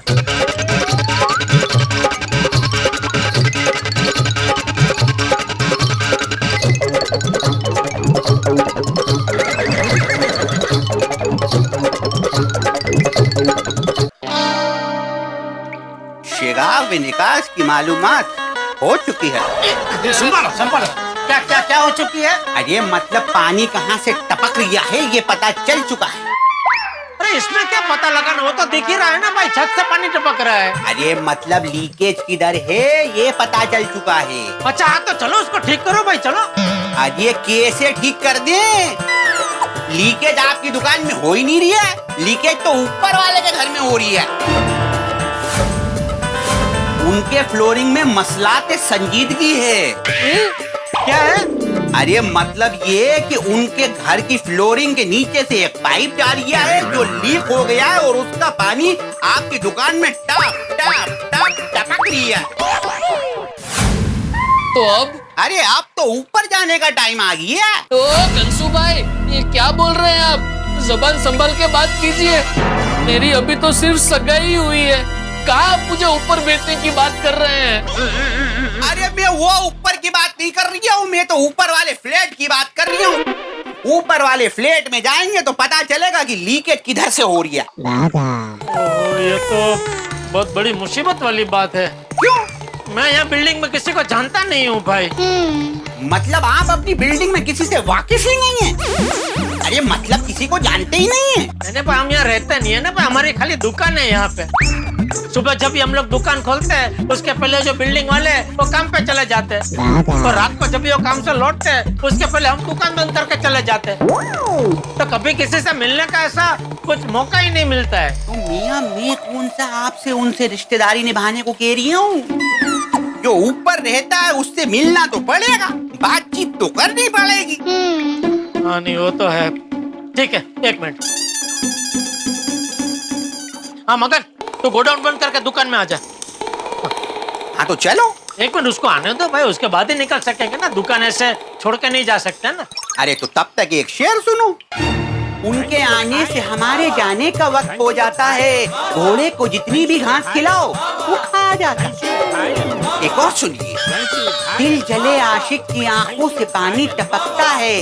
शेगाव निकास की मालूमात हो चुकी है। संभालो, क्या हो चुकी है? अरे मतलब पानी कहाँ से टपक रहा है ये पता चल चुका है। अरे इसमें क्या पता लगाना, वो तो दिख ही रहा है ना भाई, छत से पानी टपक रहा है। अरे मतलब लीकेज किधर है ये पता चल चुका है। अच्छा हाँ, तो चलो उसको ठीक करो भाई, चलो। अरे कैसे ठीक कर दे? लीकेज आपकी दुकान में हो ही नहीं रही है, लीकेज तो ऊपर वाले के घर में हो रही है। उनके फ्लोरिंग में मसलाते संजीदगी है। क्या है? अरे मतलब ये कि उनके घर की फ्लोरिंग के नीचे से एक पाइप जा रहा है जो लीक हो गया है और उसका पानी आपकी दुकान में टप टप टप टपक रही है। तो अब? अरे अब तो ऊपर जाने का टाइम आ गया। तो कंसू भाई, ये क्या बोल रहे हैं आप? जबान संभाल के बात कीजिए। मेरी अभी तो सिर्फ सगाई हुई है, कहाँ आप मुझे ऊपर बैठने की बात कर रहे हैं? अरे मैं वो ऊपर की बात नहीं कर रही हूँ, मैं तो ऊपर वाले फ्लैट की बात कर रही हूँ। ऊपर वाले फ्लैट में जाएंगे तो पता चलेगा कि लीकेज किधर से हो रही है। ये तो बहुत बड़ी मुसीबत वाली बात है। क्यों? मैं यहाँ बिल्डिंग में किसी को जानता नहीं हूँ भाई। मतलब आप अपनी बिल्डिंग में किसी से वाकिफ ही नहीं है? अरे मतलब किसी को जानते ही नहीं है? नहीं भाई, हम यहाँ रहते नहीं है ना भाई, हमारी खाली दुकान है यहाँ पे। सुबह जब भी हम लोग दुकान खोलते हैं उसके पहले जो बिल्डिंग वाले वो काम पे चले जाते हैं, तो रात को जब भी वो काम से लौटते हैं उसके पहले हम दुकान बंद करके चले जाते हैं। तो कभी किसी से मिलने का ऐसा कुछ मौका ही नहीं मिलता है। तो मियाँ मैं कौन सा आपसे उनसे रिश्तेदारी निभाने को कह रही हूँ? जो ऊपर रहता है उससे मिलना तो पड़ेगा, बातचीत तो करनी पड़ेगी। हाँ नहीं वो तो है। ठीक है, एक मिनट। हाँ मगर तो गोडाउन बंद करके दुकान में आ जा। हाँ तो चलो। एक मिनट उसको आने दो भाई, उसके बाद ही निकल सकेंगे ना, दुकान ऐसे छोड़ के नहीं जा सकते ना। अरे तो तब तक एक शेर सुनो। उनके आने से हमारे जाने का वक्त हो जाता है, घोड़े को जितनी भी घास खिलाओ वो खा जाता है। एक और सुनिए। दिल जले आशिक की आंखों से पानी टपकता है,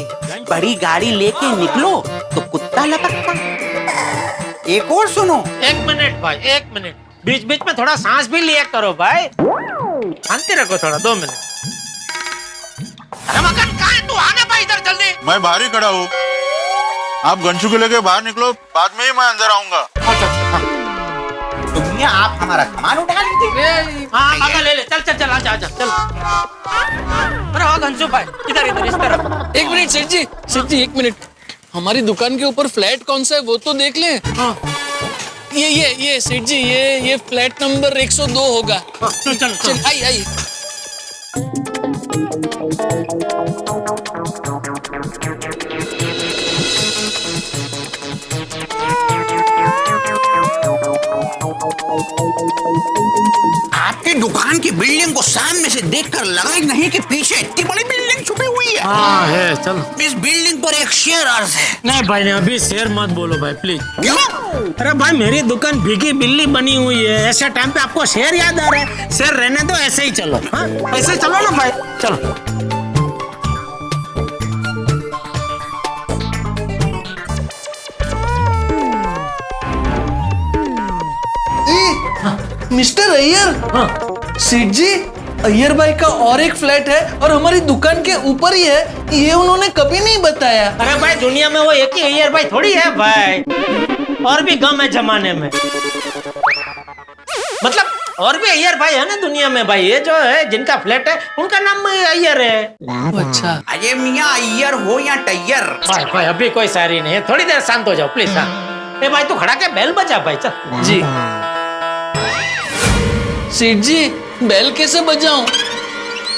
बड़ी गाड़ी लेके निकलो तो कुत्ता लपकता। एक और सुनो। एक मिनट भाई, एक मिनट, बीच बीच में थोड़ा सांस भी लिया करो भाई, शांति रखो थोड़ा, 2 मिनट। अरे मगर कहाँ है तू? आना भाई इधर जल्दी। मैं बाहर ही खड़ा हूँ, आप गंशु को लेके बाहर निकलो, बाद में ही मैं अंदर आऊंगा। तो मियां आप हमारा सामान उठा लीजिए। हाँ काका ले ले, चल चल चल, आजा आजा चल। अरे हाँ घनश्याम भाई, इधर इधर इस तरफ। एक मिनट सेठ जी, एक मिनट। हमारी दुकान के ऊपर फ्लैट कौन सा है वो तो देख लें। हाँ। ये सेठ जी, ये फ्लैट नंबर 102 होगा। चल चल चल आई। आपकी दुकान की बिल्डिंग को सामने से देखकर लगा ही नहीं कि पीछे इतनी बड़ी बिल्डिंग छुपी हुई है। हाँ है, चलो। इस बिल्डिंग पर एक शेर अर्ज है। नहीं भाई नहीं, अभी शेर मत बोलो भाई प्लीज। क्यों? अरे भाई मेरी दुकान भीगी बिल्ली बनी हुई है, ऐसे टाइम पे आपको शेर याद आ रहा है? शेर रहने दो, ऐसे ही चलो। हाँ ऐसे चलो ना भाई, चलो। मिस्टर अय्यर। सेठ जी, अय्यर भाई का और एक फ्लैट है और हमारी दुकान के ऊपर ही है, ये उन्होंने कभी नहीं बताया। अरे भाई दुनिया में वो एक ही अय्यर भाई थोड़ी है भाई, और भी गम है जमाने में। मतलब और भी अय्यर भाई है ना दुनिया में भाई, ये जो है जिनका फ्लैट है उनका नाम अय्यर है। अच्छा। अरे मियाँ अय्यर हो या टैयर। भाई अभी कोई शायरी नहीं है, थोड़ी देर शांत हो जाओ प्लीज। हाँ भाई तू खड़ा के बेल बजा भाई, चल। जी सेठ जी, बेल कैसे बजाऊं?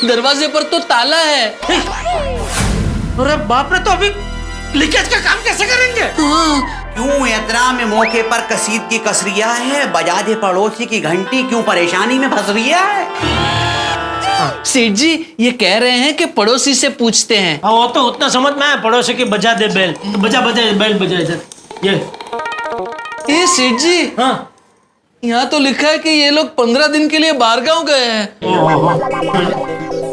दरवाजे पर तो ताला है। अरे बाप रे, तो अभी लीकेज का काम कैसे करेंगे? क्यों यात्रा में मौके पर कसीदगी कस रिया है, बजा दे पड़ोसी की घंटी, क्यों परेशानी में फंस रिया है? सेठ जी ये कह रहे हैं कि पड़ोसी से पूछते हैं। हाँ वो तो उतना समझ में आया, पड़ोसी की बजा दे बेल, तो बजा बेल बजा इधर। ये सेठ जी, हाँ यहाँ तो लिखा है कि ये लोग 15 दिन के लिए बाहरगांव गए हैं।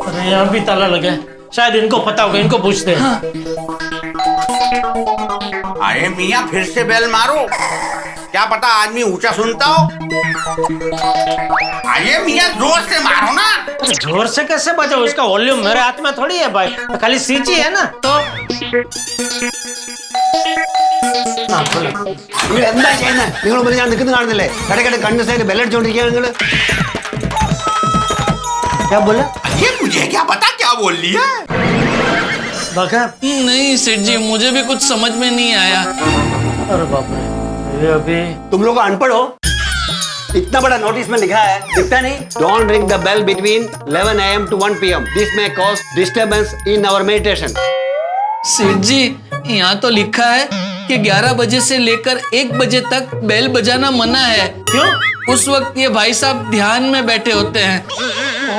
अरे यहाँ भी ताला लगा है, शायद इनको पता होगा, इनको पूछते हैं। हाँ। अरे मियाँ फिर से बेल मारो, क्या पता आदमी ऊंचा सुनता हो। अरे मियाँ जोर से मारो ना। जोर से कैसे बजाओ, उसका वॉल्यूम मेरे हाथ में थोड़ी है भाई, तो खाली सीची है ना तो। क्या बोला? ये मुझे क्या पता क्या बोल लिया। नहीं सेठ जी, मुझे भी कुछ समझ में नहीं आया। अरे बाप रे, ये अभी तुम लोग अनपढ़ हो, इतना बड़ा नोटिस में लिखा है, दिखता नहीं? Don't ring the bell between 11 AM to 1 PM. This may cause disturbance in our meditation. Seth ji, यहाँ तो लिखा है कि 11 बजे से लेकर 1 बजे तक बेल बजाना मना है। क्यों? उस वक्त ये भाई साहब ध्यान में बैठे होते हैं।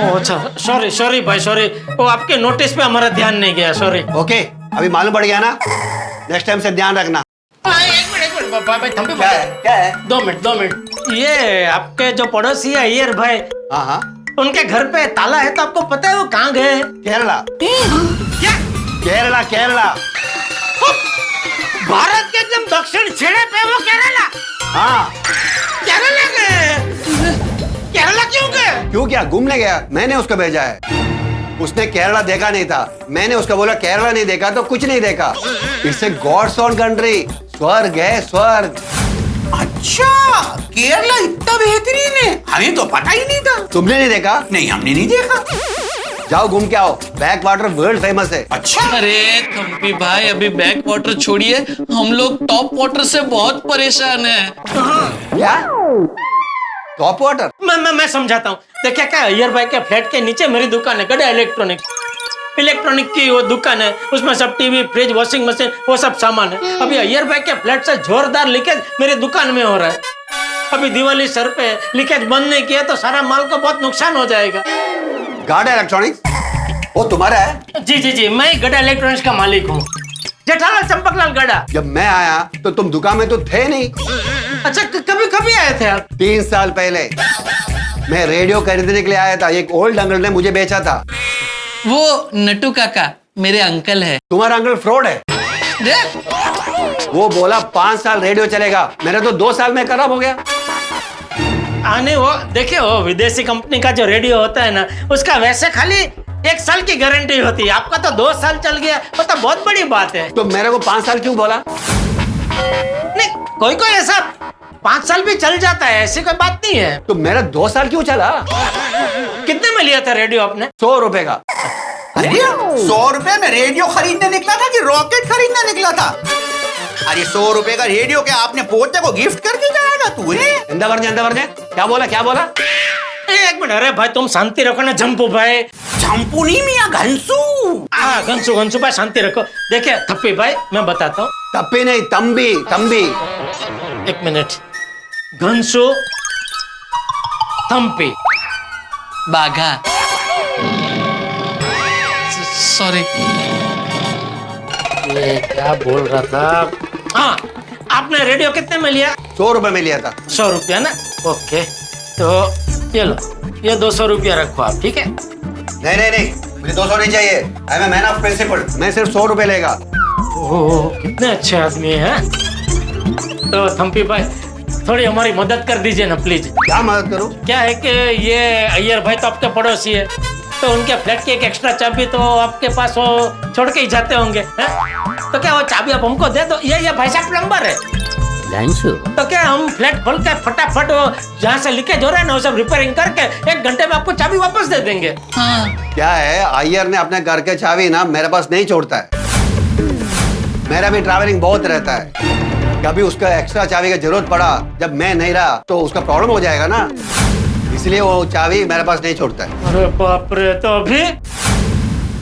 ओह अच्छा, सॉरी सॉरी भाई सॉरी, वो आपके नोटिस पे हमारा ध्यान नहीं गया, सॉरी। ओके, अभी मालूम पड़ गया ना? नेक्स्ट टाइम से ध्यान रखना. एक मिनट भाई, थम्पी क्या है? क्या है? 2 मिनट। ये आपके जो पड़ोसी है अय्यर भाई, हाँ हाँ, उनके घर पे ताला है, तो आपको पता है वो कहाँ गए? केरला. क्या? केरला केरला. भारत के एकदम दक्षिण छेड़े पे वो केरला? हाँ. केरला गए? केरला क्यों गए? क्यों, क्या घूमने गया? मैंने उसको भेजा है. उसने केरला देखा नहीं था, मैंने उसको बोला केरला नहीं देखा तो कुछ नहीं देखा. इससे गॉड्स ओन कंट्री, स्वर्ग है स्वर्ग. अच्छा, केरला इतना बेहतरीन है, हमें तो पता ही नहीं था. तुमने नहीं देखा? नहीं, हमने नहीं देखा. जाओ घूम के आओ, बैक वाटर वर्ल्ड फेमस है. अच्छा. अरे थम्पी भाई, अभी बैक वाटर छोड़िए, हम लोग टॉप वाटर से बहुत परेशान हैं। क्या? Top water? मैं समझाता हूँ. देखिए क्या, अय्यर भाई के फ्लैट के नीचे मेरी दुकान है, गड़ा इलेक्ट्रॉनिक की वो दुकान है. उसमें सब टीवी, फ्रिज, वॉशिंग मशीन, वो सब सामान है. अभी अय्यर भाई के फ्लैट से जोरदार लीकेज मेरी दुकान में हो रहा है. अभी दिवाली सर पे लीकेज बंद नहीं किया तो सारा माल को बहुत नुकसान हो जाएगा. गार्ड इलेक्ट्रॉनिक्स वो तुम्हारा है? जी जी जी, मैं गड़ा इलेक्ट्रॉनिक्स का मालिक हूँ, जेठालाल चंपकलाल गड़ा. जब मैं आया तो तुम दुकान में तो थे नहीं. अच्छा, कभी कभी आए थे आप? 3 साल पहले मैं रेडियो खरीदने के लिए आया था, एक ओल्ड अंकल ने मुझे बेचा था. वो नटू काका मेरे अंकल है. तुम्हारा अंकल फ्रॉड है. वो बोला 5 साल रेडियो चलेगा, मेरे तो 2 साल में खराब हो गया. आने वो देखिए, वो विदेशी कंपनी का जो रेडियो होता है ना, उसका वैसे खाली 1 साल की गारंटी होती है. आपका तो 2 साल चल गया, वो तो बहुत बड़ी बात है. तो मेरे को 5 साल क्यों बोला? नहीं, कोई कोई ऐसा 5 साल भी चल जाता है, ऐसी कोई बात नहीं है. तो मेरा 2 साल क्यों चला? कितने में लिया था रेडियो आपने? 100 रुपए का. अरे 100 रुपए में रेडियो खरीदने निकला था कि रॉकेट खरीदने निकला था? अरे 100 रुपए का रेडियो क्या आपने पोते को गिफ्ट करके जाएगा तूने? अंदर भर दे. क्या बोला? एक मिनट, अरे भाई तुम शांति रखो ना झंपू भाई. झंपू नहीं मियां, घंसू. घंसू भाई शांति रखो. देखिए थप्पी भाई, मैं बताता हूँ. तप्पी नहीं, तंबी. 1 मिनट. घंसू, थम्पी, बाघा. सॉरी. ये क्या बोल रहा था? हाँ, आपने रेडियो कितने में लिया? 100 रुपए में लिया था. 100 रुपया ना? ओके, तो ये लो, ये 200 रुपया रखो आप, ठीक है? नहीं, मुझे 200 नहीं चाहिए. I am man of principle. मैं सिर्फ 100 रुपए लेगा. ओह, कितने अच्छे आदमी हैं. तो थम्पी भाई थोड़ी हमारी मदद कर दीजिए ना प्लीज. क्या मदद करूं? क्या है कि ये अय्यर भाई तो आपके पड़ोसी है, तो उनके फ्लैट की एक एक्स्ट्रा चाबी तो आपके पास वो छोड़ के ही जाते होंगे, है? तो क्या वो चाबी आप हमको दे दो. ये भाई साहब प्लम्बर है. तो क्या हम फ्लैट खोल के फटाफट वो जहाँ से लीकेज हो रहा है ना, वो सब रिपेयरिंग करके 1 घंटे में आपको चाबी वापस दे देंगे. हाँ. क्या है, अय्यर ने अपने घर के चाबी ना मेरे पास नहीं छोड़ता है. मेरा भी ट्रैवलिंग बहुत रहता है. कभी उसका एक्स्ट्रा चाबी की जरूरत पड़ा जब मैं नहीं रहा तो उसका प्रॉब्लम हो जाएगा ना, इसलिए वो चाबी मेरे पास नहीं छोड़ता है. अरे बाप रे, तो अभी?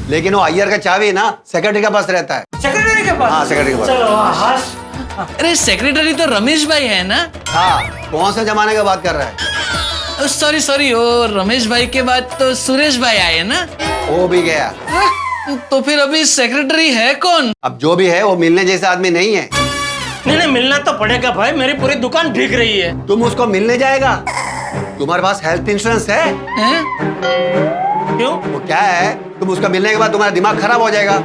लेकिन वो अय्यर का चाबी ना सेक्रेटरी के पास रहता है. सेक्रेटरी के पास? हाँ, सेक्रेटरी के पास. चलो, हाँ. अरे सेक्रेटरी तो रमेश भाई है ना? हाँ, कौन से जमाने की बात कर रहा है? सॉरी, वो रमेश भाई के बाद तो सुरेश भाई आए ना? वो भी गया. तो फिर अभी सेक्रेटरी है कौन? अब जो भी है वो मिलने जैसा आदमी नहीं है. नहीं, मिलना तो पड़ेगा भाई, मेरी पूरी दुकान भीग रही है. तुम उसको मिलने जाएगा? तुम्हारे पास हेल्थ इंश्योरेंस है? क्यों? वो क्या है, तुम उसका मिलने के बाद तुम्हारा दिमाग खराब हो जाएगा,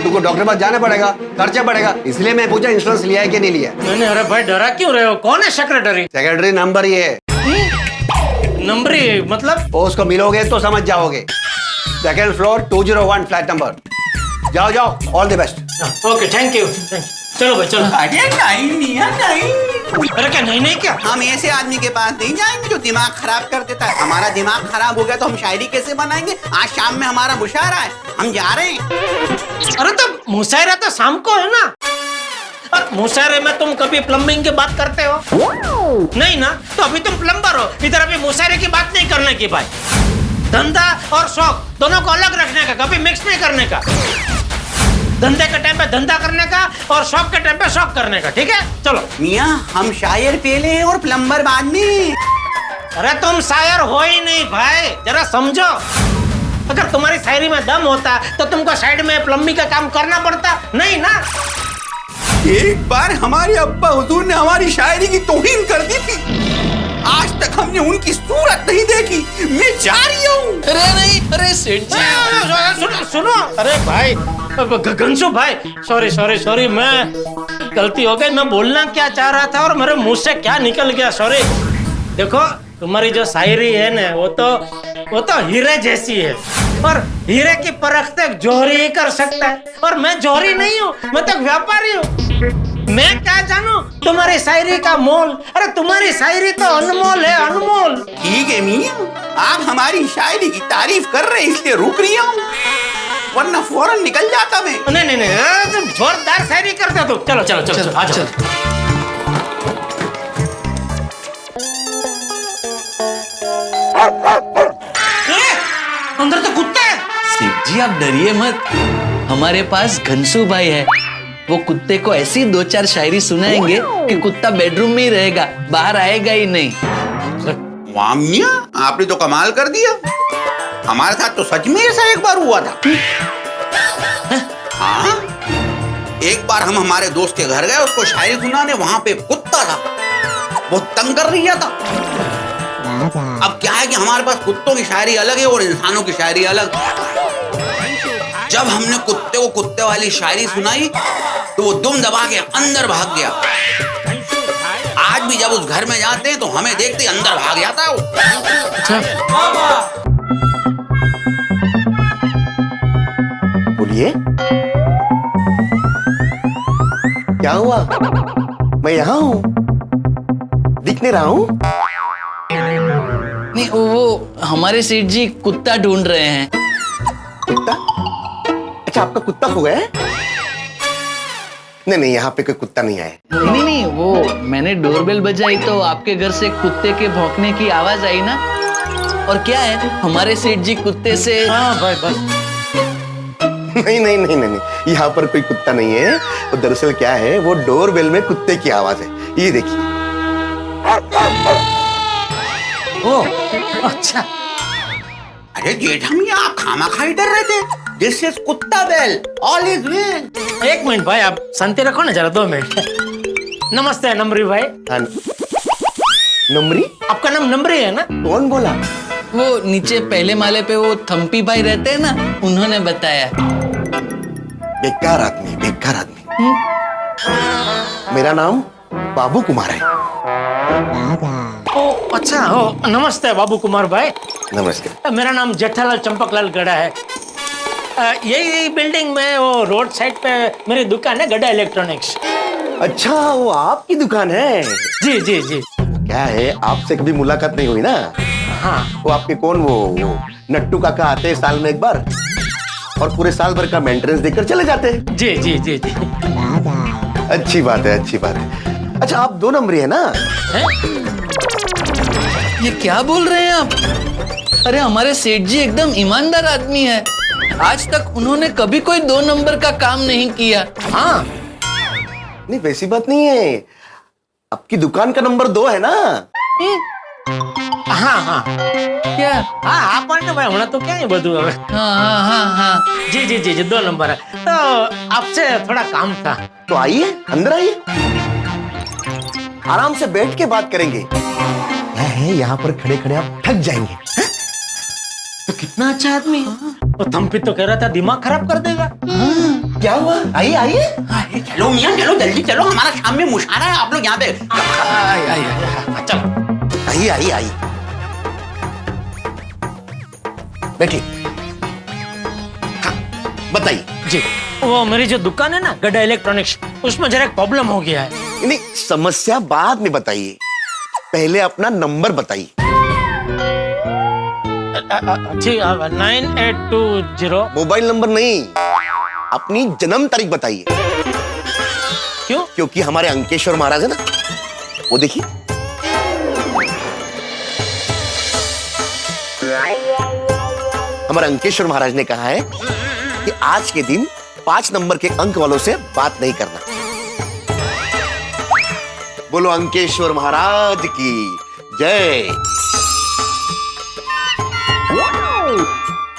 तुमको डॉक्टर के पास जाना पड़ेगा, खर्चा पड़ेगा. इसलिए मैं पूछा इंश्योरेंस लिया है कि नहीं लिया. नहीं, अरे भाई डरा क्यों रहे हो? कौन है सेक्रेटरी? सेक्रेटरी नंबर ही है. नंबरी मतलब? वो उसको मिलोगे तो समझ जाओगे. 2nd floor 201 flat number. जाओ, all the best. Okay, thank you. चलो भाई चलो. अरे नहीं मियां, नहीं. अरे क्या नहीं क्या? हम ऐसे आदमी के पास नहीं जाएंगे जो दिमाग खराब कर देता है. हमारा दिमाग खराब हो गया तो हम शायरी कैसे बनाएंगे? आज शाम में हमारा मुशायरा है, हम जा रहे हैं. अरे तो मुशायरा तो शाम को है ना. और मुशायरे में तुम कभी प्लम्बिंग की बात करते हो? नहीं ना, तो अभी तुम प्लम्बर हो, इधर अभी मुशायरे की बात नहीं करने की भाई। धंधा और शौक दोनों को अलग रखने का, कभी मिक्स नहीं करने का। धंधे के टाइम पे धंधा करने का और शौक के टाइम पे शौक करने का, ठीक है? चलो मियाँ, हम शायर पहले हैं और प्लम्बर बाद में। अरे तुम शायर हो ही नहीं भाई, जरा समझो। अगर तुम्हारी शायरी में दम होता तो तुमको साइड में प्लम्बिंग का काम करना पड़ता, नहीं ना? एक बार हमारे अब्बा हुजूर ने हमारी शायरी की तौहीन कर दी थी। आज तक हमने उनकी सूरत नहीं देखी। मैं जा रही हूँ। अरे नहीं, अरे सेठ जी सुनो सुनो, अरे भाई घनशु भाई, सॉरी, मैं गलती हो गई। मैं बोलना क्या चाह रहा था और मेरे मुंह से क्या निकल गया, सॉरी। देखो तुम्हारी जो शायरी है ना, वो तो हीरे जैसी है, और हीरे की परख तक जौहरी ही कर सकता है, और मैं जौहरी नहीं हूँ, मैं तो व्यापारी हूँ। मैं क्या जानू तुम्हारी शायरी का मोल? अरे तुम्हारी शायरी तो अनमोल है, अनमोल। ठीक है मियाँ, आप हमारी शायरी की तारीफ कर रहे हैं इसलिए रुक रही हूँ, वरना फौरन निकल जाता मैं। नहीं, तुम जोरदार शायरी करते हो। चलो आ जाओ। अंदर तो कुत्ता है। सेठ जी आप डरिए मत, हमारे पास घनसू भाई है। वो कुत्ते को ऐसी 2-4 शायरी सुनाएंगे कि कुत्ता बेडरूम में ही रहेगा, बाहर आएगा ही नहीं। वाह मियाँ, आपने तो कमाल कर दिया। हमारे साथ तो सच में ऐसा एक बार हुआ था। हाँ, एक बार हम हमारे दोस्त के घर गए, उसको शायरी सुनाने। वहां पे कुत्ता था, वो तंग कर रहा था। अब क्या है कि हमारे पास कुत्तों की शायरी अलग है और इंसानों की शायरी अलग। जब हमने कुत्ते को कुत्ते वाली शायरी सुनाई तो वो दुम दबा के अंदर भाग गया। आज भी जब उस घर में जाते हैं तो हमें देखते ही अंदर भाग जाता है वो। बोलिए, क्या हुआ? मैं यहाँ हूँ, दिख नहीं रहा हूँ? नहीं, वो हमारे सेठ जी कुत्ता ढूंढ रहे हैं। कुत्ता? अच्छा, आपका कुत्ता हो गया है? नहीं, यहाँ पे कोई कुत्ता नहीं आया। नहीं, वो मैंने डोरबेल बजाई तो आपके घर से कुत्ते के भौंकने की आवाज आई ना। और क्या है, हमारे सेठ जी कुत्ते से। हाँ भाई बस। नहीं, यहाँ पर कोई कुत्ता नहीं है। वो दरअसल क्या है, वो डोरबेल में कुत्ते की आवाज है। ये देखिए। ओ, अच्छा। अरे जेठा मियाँ, आप खामा डर रहे थे। दिस इज कुत्ता बेल, ऑल इज वेल। एक मिनट भाई, आप शांति रखो ना जरा, 2 मिनट। नमस्ते नमरी भाई। नमरी? आपका नाम नमरी है ना? कौन बोला? वो नीचे पहले माले पे वो थम्पी भाई रहते हैं ना, उन्होंने बताया। बेकार आदमी। मेरा नाम बाबू कुमार है। ओ अच्छा, हो नमस्ते बाबू कुमार भाई। नमस्ते। मेरा नाम जेठालाल चंपकलाल गड़ा है। यही बिल्डिंग में वो रोड साइड पे मेरी दुकान है, गड़ा इलेक्ट्रॉनिक्स। अच्छा, वो आपकी दुकान है? जी। क्या है, आपसे कभी मुलाकात नहीं हुई ना? हाँ। वो आपके कौन, वो नट्टू काका आते हैं साल में एक बार और पूरे साल भर का मेंटेनेंस देकर चले जाते हैं। जी। अच्छी बात है। अच्छा, आप 2 नंबरी है ना? ये क्या बोल रहे हैं आप? अरे हमारे सेठ जी एकदम ईमानदार आदमी है। आज तक उन्होंने कभी कोई 2 नंबर का काम नहीं किया। हाँ, नहीं वैसी बात नहीं है। आपकी दुकान का नंबर 2 है ना? हाँ। क्या? हाँ પણ ભાઈ હમણાં તો ક્યાં બધું હવે। हाँ। जी 2 नंबर है। तो आपसे थोड़ा काम था। तो आइए, अंदर आइए, आराम से बैठ के बात करेंगे। क्या है, यहाँ पर खड़े खड़े आप थक जाएंगे। तो कितना अच्छा आदमी है। वो थम्पी तो कह रहा था दिमाग खराब कर देगा। क्या हुआ? आइए। चलो मियाँ, चलो जल्दी चलो, हमारा शाम में मुशायरा है। आप लोग यहाँ पे चलो। आइए। बैठिए। हाँ, बताइए। जी, वो मेरी जो दुकान है ना, गड़ा इलेक्ट्रॉनिक्स, उसमें जरा एक प्रॉब्लम हो गया है। नहीं, समस्या बाद में बताइए, पहले अपना नंबर बताइए। ठीक, 9820। मोबाइल नंबर नहीं, अपनी जन्म तारीख बताइए। क्यों? क्योंकि हमारे अंकेश्वर महाराज है ना, वो देखिए, हमारे अंकेश्वर महाराज ने कहा है कि आज के दिन 5 नंबर के अंक वालों से बात नहीं करना। बोलो अंकेश्वर महाराज की जय।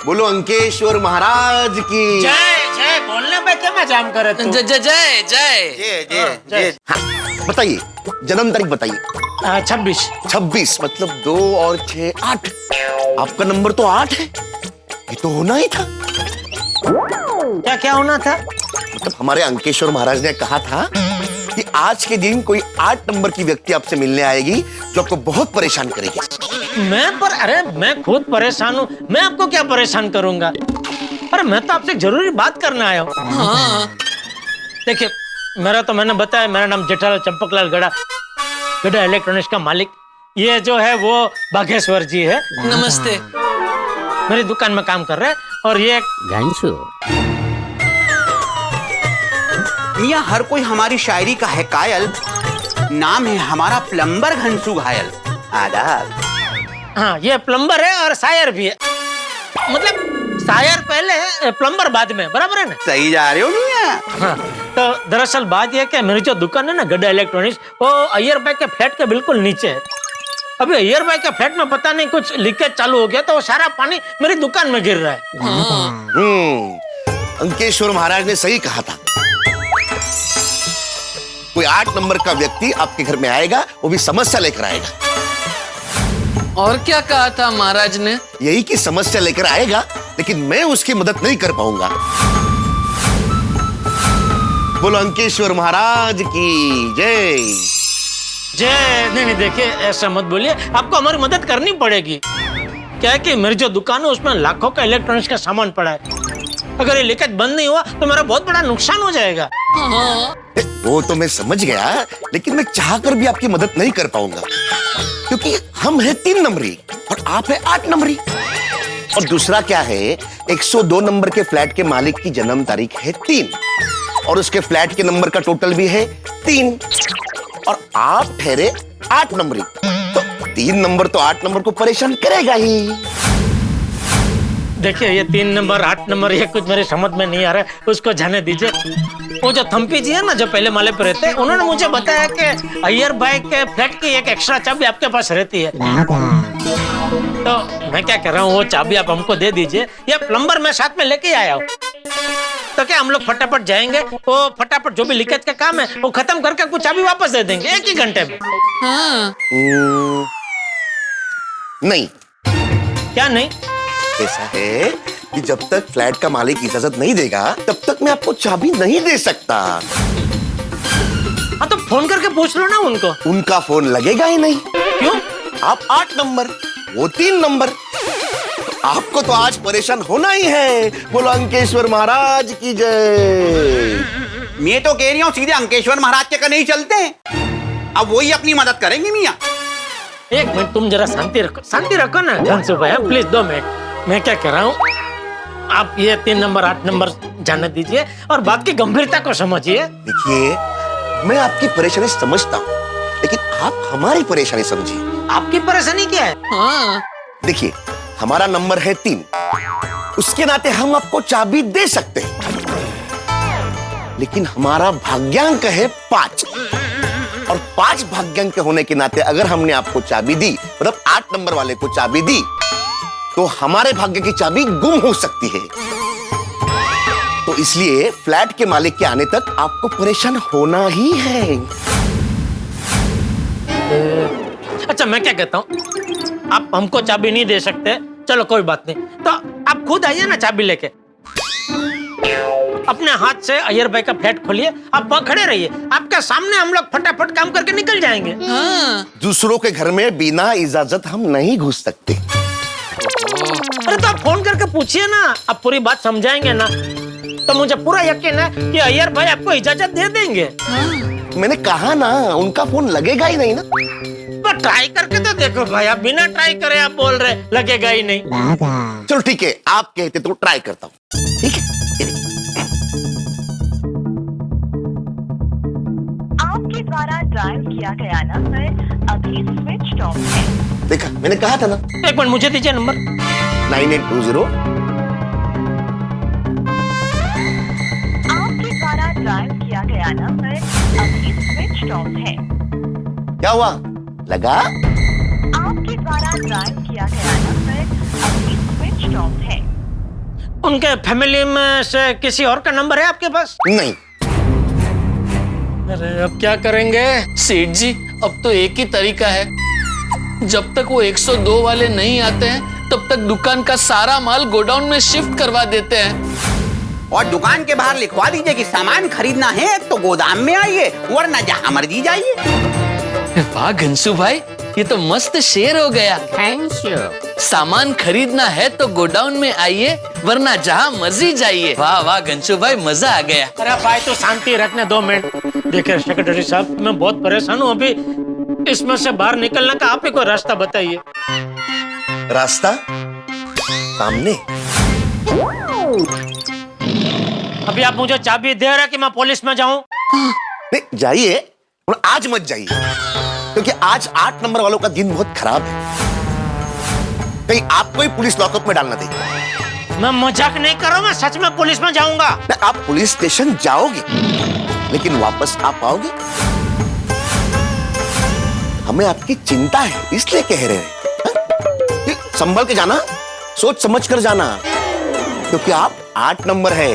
बोलो अंकेश्वर महाराज की जय जय। बोलने पे क्या मैं जाम करे तू? जय जय जय जय जय जय। हाँ, बताइए जन्म तारीख बताइए। 26। 26 मतलब 2 और 6 8। आपका नंबर तो 8 है, ये तो होना ही था। क्या क्या होना था? मतलब हमारे अंकेश्वर महाराज ने कहा था कि आज के दिन कोई 8 नंबर की व्यक्ति आपसे मिलने आएगी जो आपको बहुत परेशान करेगी। अरे मैं खुद परेशान हूँ, मैं आपको क्या परेशान करूंगा? अरे मैं तो आपसे जरूरी बात करने आया हूँ। हाँ। देखिए मैंने बताया, मेरा नाम जेठालाल चंपकलाल गड़ा, गड़ा इलेक्ट्रॉनिक्स का मालिक। ये जो है वो बागेश्वर जी है। नमस्ते। मेरी दुकान में काम कर रहे हैं। और ये घंसू मियाँ, हर कोई हमारी शायरी का है कायल, नाम है हमारा प्लम्बर घंसू घायल। आदाब। हाँ, ये प्लम्बर है और शायर भी है। मतलब शायर पहले है, प्लम्बर बाद में, बराबर है ना? सही जा रहे हो मियाँ। हाँ, तो दरअसल बात यह कि मेरी जो दुकान है ना गड्ढा इलेक्ट्रॉनिक्स, वो अय्यर भाई के फ्लैट के बिल्कुल नीचे है। अभी अय्यर भाई के फ्लैट में पता नहीं कुछ लीकेज चालू हो गया, तो वो सारा पानी मेरी दुकान में गिर रहा है। अंकेश्वर महाराज ने सही कहा था। कोई 8 नंबर का व्यक्ति आपके घर में आएगा, वो भी समस्या लेकर आएगा। और क्या कहा था महाराज ने? यही कि समस्या लेकर आएगा, लेकिन मैं उसकी मदद नहीं कर पाऊंगा। बोलो अंकेश्वर महाराज की जय। जय। नहीं देखिए, ऐसा मत बोलिए, आपको हमारी मदद करनी पड़ेगी। क्या है कि मेरी जो दुकान है उसमें लाखों का इलेक्ट्रॉनिक्स का सामान पड़ा है। अगर ये लीकेज बंद नहीं हुआ तो मेरा बहुत बड़ा नुकसान हो जाएगा। वो तो मैं समझ गया, लेकिन मैं चाहकर भी आपकी मदद नहीं कर पाऊंगा, क्योंकि हम हैं 3 नंबरी और आप है 8 नंबरी। और दूसरा क्या है, 102 नंबर के फ्लैट के मालिक की जन्म तारीख है 3 और उसके फ्लैट के नंबर का टोटल भी है 3 और आप ठहरे 8 नंबरी, तो 3 नंबर तो 8 नंबर को परेशान करेगा ही। देखिए ये 3 नंबर 8 नंबर ये कुछ मेरे समझ में नहीं आ रहा है, उसको जाने दीजिए। वो जो थम्पी जी है ना, जो पहले माले पे रहते हैं, उन्होंने मुझे बताया कि अय्यर भाई के फ्लैट की एक एक्स्ट्रा चाबी आपके पास रहती है। तो मैं क्या कर रहा हूँ, वो चाबी आप हमको दे दीजिए, या प्लम्बर मैं साथ में लेके आया हूँ, तो क्या हम लोग फटाफट जाएंगे, वो फटाफट जो भी लीकेज का काम है वो खत्म करके कुछ चाबी वापस दे देंगे 1 ही घंटे में। हाँ। नहीं। क्या नहीं? ऐसा है कि जब तक फ्लैट का मालिक इजाजत नहीं देगा तब तक मैं आपको चाबी नहीं दे सकता। हाँ तो फोन करके पूछ लो ना उनको। उनका फोन लगेगा ही नहीं। क्यों? आप 8 नंबर, वो 3 नंबर, आपको तो आज परेशान होना ही है। बोलो अंकेश्वर महाराज की जय। मैं तो कह रही हूँ सीधे अंकेश्वर महाराज के नहीं चलते, अब वही अपनी मदद करेंगे मियाँ। 1 मिनट तुम जरा शांति रखो ना घनसू भाई, प्लीज 2 मिनट। मैं क्या कह रहा हूँ, आप ये 3 नंबर 8 नंबर जाने दीजिए और बात की गंभीरता को समझिए। देखिए मैं आपकी परेशानी समझता हूँ, लेकिन आप हमारी परेशानी समझिए। आपकी परेशानी क्या है? हाँ। देखिए हमारा नंबर है 3, उसके नाते हम आपको चाबी दे सकते हैं, लेकिन हमारा भाग्यांक है 5 और 5 भाग्यांक होने के नाते अगर हमने आपको चाबी दी, मतलब 8 नंबर वाले को चाबी दी, तो हमारे भाग्य की चाबी गुम हो सकती है। तो इसलिए फ्लैट के मालिक के आने तक आपको परेशान होना ही है। अच्छा मैं क्या कहता हूँ, आप हमको चाबी नहीं दे सकते, चलो कोई बात नहीं, तो आप खुद आइए ना चाबी लेके। अपने हाथ से अय्यर भाई का फ्लैट खोलिए, आप वहाँ खड़े रहिए, आपके सामने हम लोग फटाफट काम करके निकल जाएंगे। हाँ। दूसरों के घर में बिना इजाजत हम नहीं घुस सकते। अरे तो आप फोन करके पूछिए ना, आप पूरी बात समझाएंगे ना, तो मुझे पूरा यकीन है कि अय्यर भाई आपको इजाजत दे देंगे। मैंने कहा ना, उनका फोन लगेगा ही नहीं ना। तो ट्राई करके तो देखो भाई, आप बिना ट्राई करे आप बोल रहे लगेगा ही नहीं। चलो ठीक है, आप कहते तो ट्राई करता हूँ। ठीक है किया गया नंबर अभी स्विच ऑफ है। देखा, मैंने कहा था ना। एक मिनट मुझे दीजिए नंबर। 9820। आपके द्वारा डायल किया गया नंबर अभी स्विच ऑफ है। क्या हुआ? लगा? आपके द्वारा डायल किया गया नंबर अभी स्विच ऑफ है। उनके फैमिली में से किसी और का नंबर है आपके पास? नहीं। अरे अब क्या करेंगे सेठ जी? अब तो एक ही तरीका है, जब तक वो 102 वाले नहीं आते हैं तब तक दुकान का सारा माल गोडाउन में शिफ्ट करवा देते हैं। और दुकान के बाहर लिखवा दीजिए कि सामान खरीदना है तो गोदाम में आइए, वरना जहां मर्जी जाइए। वाह घनसू भाई, ये तो मस्त शेर हो गया। Thank you. सामान खरीदना है तो गोडाउन में आइए, वरना जहां मर्जी जाइए। वाह वाह घनसू भाई, मजा आ गया। अरे भाई तो शांति रखने 2 मिनट। देखिए सेक्रेटरी साहब, मैं बहुत परेशान हूँ अभी। इसमें से बाहर निकलने का आप ही कोई रास्ता बताइए। रास्ता सामने। अभी आप मुझे चाबी दे रहे कि मैं पुलिस में जाऊं? नहीं जाइए, और आज मत जाइए, क्योंकि आज 8 नंबर वालों का दिन बहुत खराब है। कहीं आपको ही पुलिस लॉकअप में डालना देगा। मैं मजाक नहीं कर रहा हूं, मैं सच में पुलिस में जाऊंगा। आप पुलिस स्टेशन जाओगे, लेकिन वापस आ पाओगे? हमें आपकी चिंता है, इसलिए कह रहे हैं। संभल के जाना, सोच समझ कर जाना, क्योंकि आप 8 नंबर है।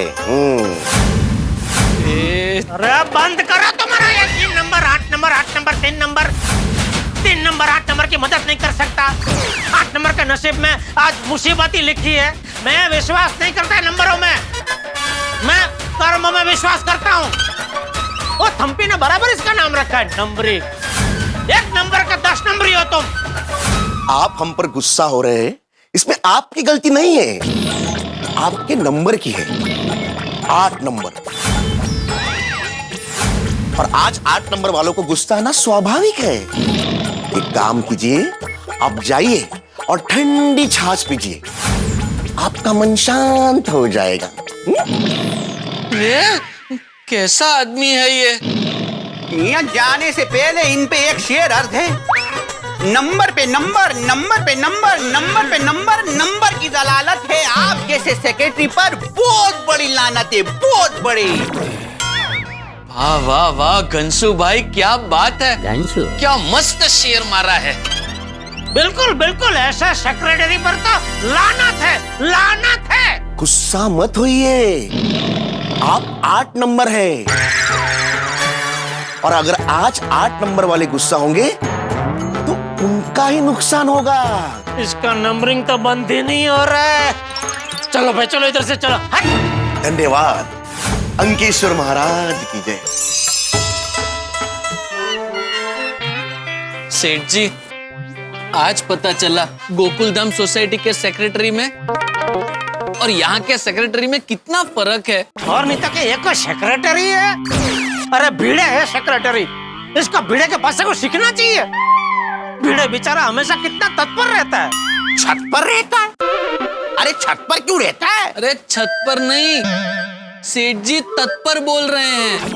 अरे बंद करो तुम्हारा ये 3 number 8 number 8 number 3 number 3 number 8 number की मदद नहीं कर सकता। 8 नंबर के नसीब में आज मुसीबत ही लिखी है। मैं विश्वास नहीं करता नंबरों में, मैं कर्म में विश्वास करता हूँ। वो थम्पी ने बराबर इसका नाम रखा है, नंबरी। 1 नंबर का 10 नंबरी हो तुम। आप हम पर गुस्सा हो रहे हैं, इसमें आपकी गलती नहीं है, आपके नंबर की है। 8 नंबर। और आज 8 नंबर वालों को गुस्सा आना स्वाभाविक है। एक काम कीजिए, आप जाइए और ठंडी छाछ पीजिए, आपका मन शांत हो जाएगा। ये कैसा आदमी है ये? मियां जाने से पहले इन पे एक शेर अर्ज है। नंबर पे नंबर, नंबर पे नंबर, नंबर पे नंबर, नंबर की दलालत है आप जैसे सेक्रेटरी पर बहुत बड़ी लानत है, बहुत बड़ी। वाह वाह वाह घनसू भाई, क्या बात है। घनसू क्या मस्त शेर मारा है। बिल्कुल बिल्कुल, ऐसा सेक्रेटरी पर तो लानत है, लानत है। गुस्सा मत होइए, आप 8 नंबर है, और अगर आज 8 नंबर वाले गुस्सा होंगे तो उनका ही नुकसान होगा। इसका नंबरिंग तो बंद ही नहीं हो रहा है। चलो भाई चलो, इधर से चलो। धन्यवाद, अंकेश्वर महाराज की जय। सेठ जी, आज पता चला गोकुलधाम सोसाइटी के सेक्रेटरी में और यहाँ के सेक्रेटरी में कितना फर्क है। और नहीं तो क्या एक सेक्रेटरी है? अरे भिड़े है सेक्रेटरी, इसका भिड़े के पास से कुछ सीखना चाहिए। भिड़े बेचारा हमेशा कितना तत्पर रहता है। छत पर रहता है? अरे छत पर क्यों रहता है? अरे छत पर नहीं सेठ जी, तत्पर बोल रहे हैं।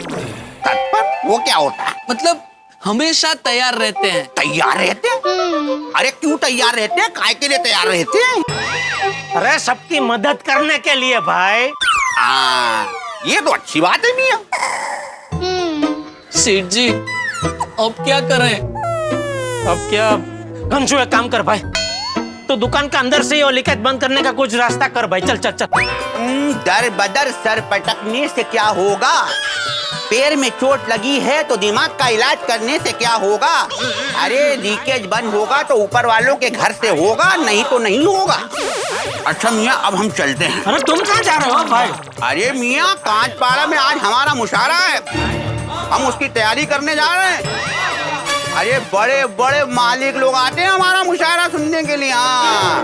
तत्पर वो क्या होता है? मतलब हमेशा तैयार रहते हैं। तैयार रहते हैं? अरे क्यों तैयार रहते हैं? काय के लिए तैयार रहते हैं? अरे सबकी मदद करने के लिए भाई। ये तो अच्छी बात है मियां। सेठ जी अब क्या करें? अब क्या? घनसू एक काम कर भाई, तो दुकान के अंदर से ये लीकेज बंद करने का कुछ रास्ता कर भाई। चल चल चल। दर बदर सर पटकने से क्या होगा? पैर में चोट लगी है तो दिमाग का इलाज करने से क्या होगा? अरे लीकेज बंद होगा तो ऊपर वालों के घर से होगा, नहीं तो नहीं होगा। अच्छा मियां, अब हम चलते हैं। अरे तुम कहाँ जा रहे हो भाई? अरे मियां, कांचपाड़ा में आज हमारा मुशायरा है, हम उसकी तैयारी करने जा रहे हैं। अरे बड़े बड़े मालिक लोग आते हैं हमारा मुशायरा सुनने के लिए। हाँ,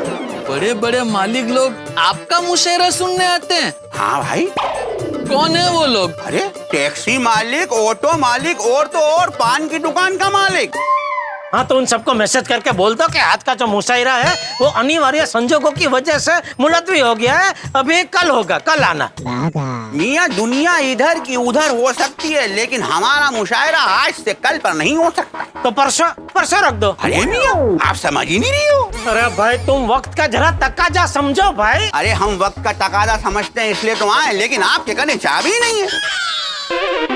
बड़े बड़े मालिक लोग आपका मुशायरा सुनने आते हैं? हाँ भाई। कौन है वो लोग? अरे टैक्सी मालिक, ऑटो मालिक, और तो और पान की दुकान का मालिक। हाँ तो उन सबको मैसेज करके बोल दो कि आज का जो मुशायरा है वो अनिवार्य संजोगों की वजह से मुलतवी हो गया है, अभी कल होगा, कल आना। मियाँ दुनिया इधर की उधर हो सकती है, लेकिन हमारा मुशायरा आज से कल पर नहीं हो सकता। तो परसों परसों रख दो। अरे मियाँ आप समझ ही नहीं रही हो। अरे भाई तुम वक्त का जरा तकाजा समझो भाई। अरे हम वक्त का तकाजा समझते हैं इसलिए तो आए, लेकिन आपके कने चाबी नहीं है।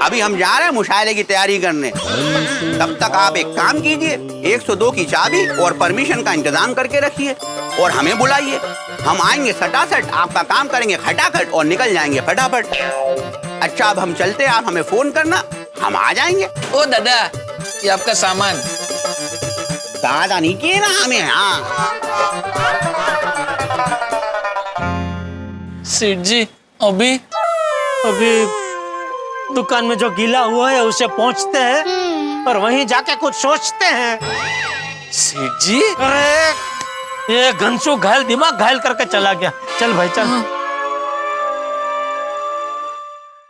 अभी हम जा रहे हैं मुशायरे की तैयारी करने, तब तक आप एक काम कीजिए, 102 की चाबी और परमिशन का इंतजाम करके रखिए और हमें बुलाइए। हम आएंगे सटासट, आपका काम करेंगे खटाखट और निकल जाएंगे फटाफट। अच्छा अब हम चलते हैं, आप हमें फोन करना, हम आ जाएंगे। ओ दादा, ये आपका सामान। दादा नहीं किए ना हमें। हाँ सेठ जी, अभी दुकान में जो गीला हुआ है उसे पहुंचते हैं और वहीं जाके कुछ सोचते हैं। सेठ जी, अरे ये घनसू घायल दिमाग घायल करके चला गया। चल भाई चल।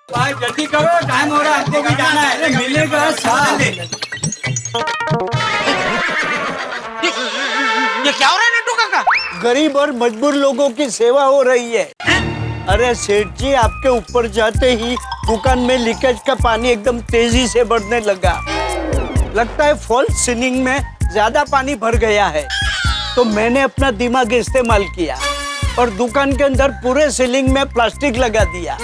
भाई जल्दी करो, टाइम हो रहा है, हमको भी जाना है। अरे मिलेगा साल। ये क्या हो रहा है नट्टू काका? गरीब और मजबूर लोगों की सेवा हो रही है। अरे सेठ जी, आपके ऊपर जाते ही दुकान में लीकेज का पानी एकदम तेजी से बढ़ने लगा। लगता है फॉल्स सीलिंग में ज्यादा पानी भर गया है, तो मैंने अपना दिमाग इस्तेमाल किया और दुकान के अंदर पूरे सीलिंग में प्लास्टिक लगा दिया।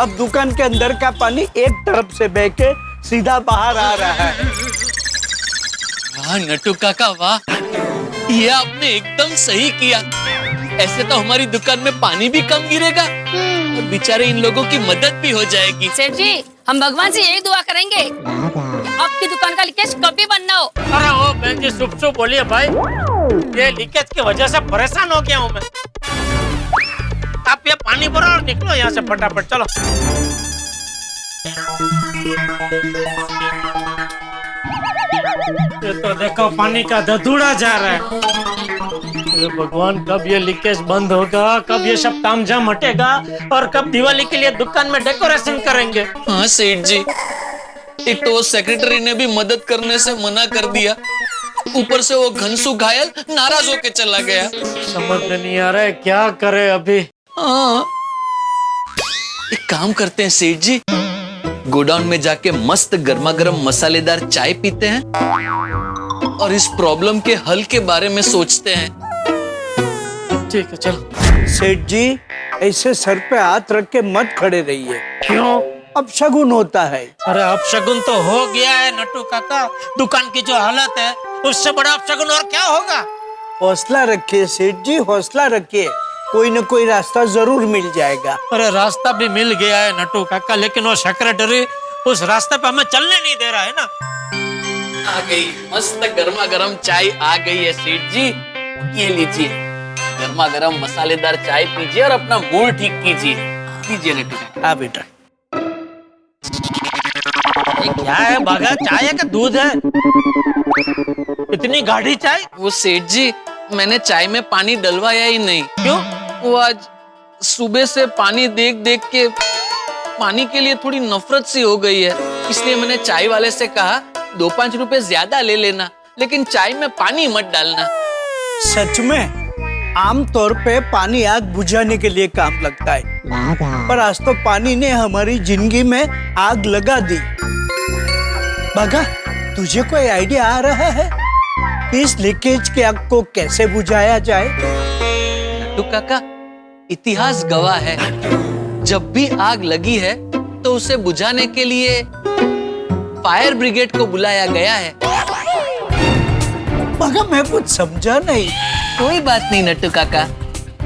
अब दुकान के अंदर का पानी एक तरफ से बह के सीधा बाहर आ रहा है। वाह नट्टू काका वाह, ये आपने एकदम सही किया। ऐसे तो हमारी दुकान में पानी भी कम गिरेगा और बेचारे इन लोगों की मदद भी हो जाएगी। सेठ जी, हम भगवान से यही दुआ करेंगे आपकी दुकान का लीकेज कभी बंद ना हो। अरे ओ बहन जी चुप बोलिए भाई, ये लीकेज की वजह से परेशान हो गया हूँ मैं। आप ये पानी भरो और निकलो यहाँ से फटाफट, चलो। ये तो देखो पानी का धधूड़ा जा रहा है। अरे भगवान, कब ये लीकेज बंद होगा, कब ये सब तामझाम हटेगा और कब दिवाली के लिए दुकान में डेकोरेशन करेंगे। हाँ सेठ जी, एक तो वो सेक्रेटरी ने भी मदद करने से मना कर दिया, ऊपर से वो घनसू घायल नाराज होके चला गया। समझ में नहीं आ रहा है क्या करे अभी। हाँ, एक काम करते हैं सेठ जी, गोडाउन में जाके मस्त गर्मा गर्म मसालेदार चाय पीते हैं और इस प्रॉब्लम के हल के बारे में सोचते हैं। ठीक है चलो। सेठ जी, ऐसे सर पे हाथ रख के मत खड़े रहिए। क्यों? अब शगुन होता है। अरे अब शगुन तो हो गया है नट्टू काका, दुकान की जो हालत है उससे बड़ा अब शगुन और क्या होगा। हौसला रखिए सेठ जी, हौसला रखिए, कोई न कोई रास्ता जरूर मिल जाएगा। अरे रास्ता भी मिल गया है नट्टू काका, लेकिन वो सेक्रेटरी उस रास्ते पे हमें चलने नहीं दे रहा है ना। आ गई मस्त गर्मा गर्म चाय आ गई है सेठ जी, ये लीजिए गर्मा गर्म मसालेदार चाय पीजिए और अपना मूड ठीक कीजिए। लीजिए नट्टू काका। हाँ बेटा। क्या है बागा, चाय है कि दूध है? इतनी गाढ़ी चाय? वो सेठ जी, मैंने चाय में पानी डलवाया ही नहीं। क्यों? वो आज सुबह से पानी देख देख के पानी के लिए थोड़ी नफरत सी हो गई है, इसलिए मैंने चाय वाले से कहा 2-5 रुपए ज्यादा ले लेना, लेकिन चाय में पानी मत डालना। सच में आमतौर पे पानी आग बुझाने के लिए काम लगता है, पर आज तो पानी ने हमारी जिंदगी में आग लगा दी। बागा, तुझे कोई आइडिया आ रहा है इस लीकेज की आग को कैसे बुझाया जाए? नट्टू काका, इतिहास गवाह है, जब भी आग लगी है तो उसे बुझाने के लिए फायर ब्रिगेड को बुलाया गया है। बागा, मैं कुछ समझा नहीं। कोई बात नहीं नट्टू काका,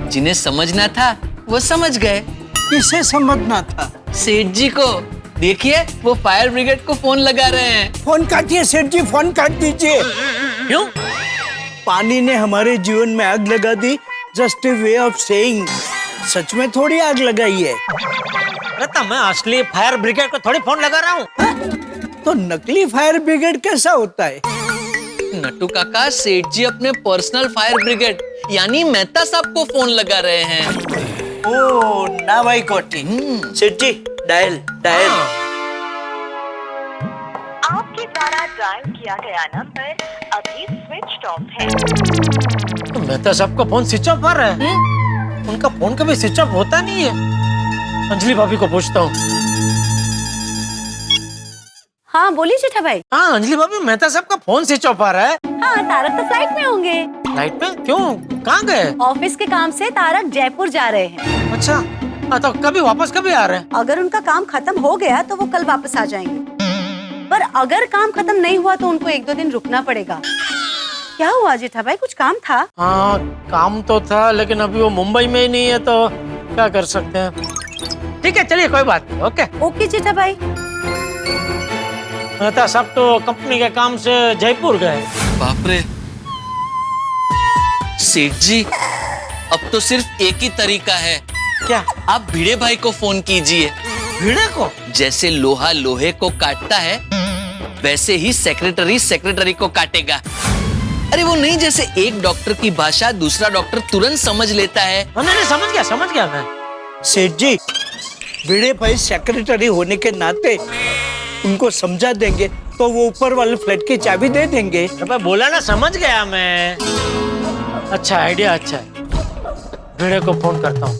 जिन्हें समझना था वो समझ गए। किसे समझना था? सेठ जी को। देखिए वो फायर ब्रिगेड को फोन लगा रहे हैं। फोन काटिए सेठ जी, फोन काट दीजिए। क्यों? पानी ने हमारे जीवन में आग लगा दी, just a way of saying. सच में थोड़ी आग लगाई है। अरे मैं असली फायर ब्रिगेड को थोड़ी फोन लगा रहा हूँ। तो नकली फायर ब्रिगेड कैसा होता है? नट्टू काका, सेठ जी अपने पर्सनल फायर ब्रिगेड यानी मेहता साहब को फोन लगा रहे हैं। ओ ना भाई कोटी। सेठ जी, डायल डायल। आपके द्वारा डायल किया गया नंबर अभी स्विच ऑफ है। तो मेहता साहब का फोन स्विच ऑफ आ रहा है। उनका फोन कभी स्विच ऑफ होता नहीं है। अंजलि भाभी को पूछता हूँ। हाँ बोलिए जेठा भाई। हाँ अंजलि भाभी, मेहता साहब का फोन स्विच ऑफ आ रहा है। हाँ तारक तो फ्लाइट में होंगे। फ्लाइट में? क्यों, कहाँ गए? ऑफिस के काम से तारक जयपुर जा रहे हैं। अच्छा, तो कभी वापस कभी आ रहे हैं? अगर उनका काम खत्म हो गया तो वो कल वापस आ जाएंगे, पर अगर काम खत्म नहीं हुआ तो उनको 1-2 दिन रुकना पड़ेगा। क्या हुआ जेठा भाई, कुछ काम था? हाँ काम तो था, लेकिन अभी वो मुंबई में ही नहीं है तो क्या कर सकते हैं। ठीक है चलिए, कोई बात नहीं। ओके ओके जेठा भाई। मेहता साहब तो कंपनी के काम से जयपुर गए। बाप रे सेठ जी, अब तो सिर्फ एक ही तरीका है। क्या? आप भिड़े भाई को फोन कीजिए। भिड़े को? जैसे लोहा लोहे को काटता है वैसे ही सेक्रेटरी सेक्रेटरी को काटेगा। अरे वो नहीं, जैसे एक डॉक्टर की भाषा दूसरा डॉक्टर तुरंत समझ लेता है। नहीं समझ गया मैं। सेठ जी, भिड़े भाई सेक्रेटरी होने के नाते उनको समझा देंगे तो वो ऊपर वाले फ्लैट की चाबी दे देंगे। मैं बोला ना, समझ गया मैं। अच्छा आइडिया, अच्छा है। भिड़े को फोन करता हूँ।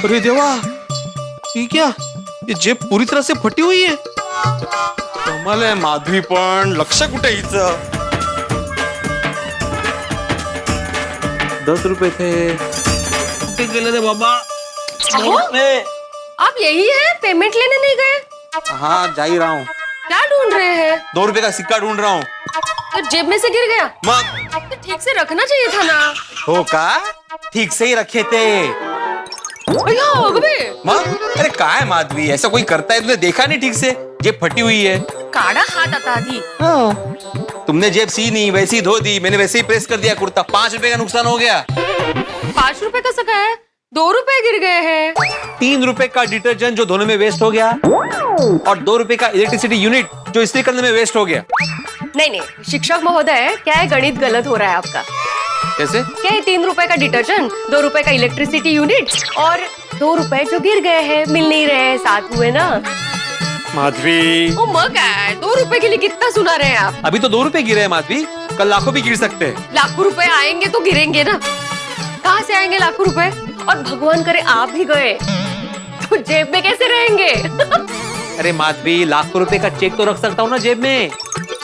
अरे देवा, ये क्या? ये जेब पूरी तरह से फटी हुई है। कमाल आहे माधवी, पण लक्ष कुठे हिचं? 10 रुपए थे, कुठे गेले रे बाबा? आप यही है, पेमेंट लेने नहीं गए? हाँ जा ही रहा हूँ। क्या ढूंढ रहे हैं? 2 रुपए का सिक्का ढूंढ रहा हूँ। तो जेब में से गिर गया? मग तो ठीक से रखना चाहिए था ना। हो का? ठीक से ही रखे थे। मग अरे काय माधवी, ऐसा कोई करता है? तुमने देखा नहीं ठीक से? जेब फटी हुई है। काड़ा हाथ आता थी। तुमने जेब सी नहीं, वैसे ही धो दी, मैंने वैसे ही प्रेस कर दिया कुर्ता। 5 रुपए का नुकसान हो गया। 5 रुपए का सका है, 2 रुपए गिर गए हैं। 3 रुपए का डिटर्जेंट जो धोने में वेस्ट हो गया, और 2 रुपए का इलेक्ट्रिसिटी यूनिट जो इस्त्री करने में वेस्ट हो गया। नहीं, शिक्षक महोदय, क्या है, गणित गलत हो रहा है आपका। कैसे? क्या है, 3 रुपए का डिटर्जेंट, 2 रुपए का इलेक्ट्रिसिटी यूनिट और 2 रुपए जो गिर गए हैं, मिल नहीं रहे हैं, साथ हुए ना। माधवी ओ मग है, 2 रुपए के लिए कितना सुना रहे हैं आप? अभी तो 2 रुपए गिरे हैं माधवी, कल लाखों भी गिर सकते हैं। लाखों रुपए आएंगे तो गिरेंगे ना। कहाँ से आएंगे लाखों रुपए? और भगवान करे आप भी गए तो जेब में कैसे रहेंगे? अरे माधवी, लाखों रुपए का चेक तो रख सकता हूँ ना जेब में।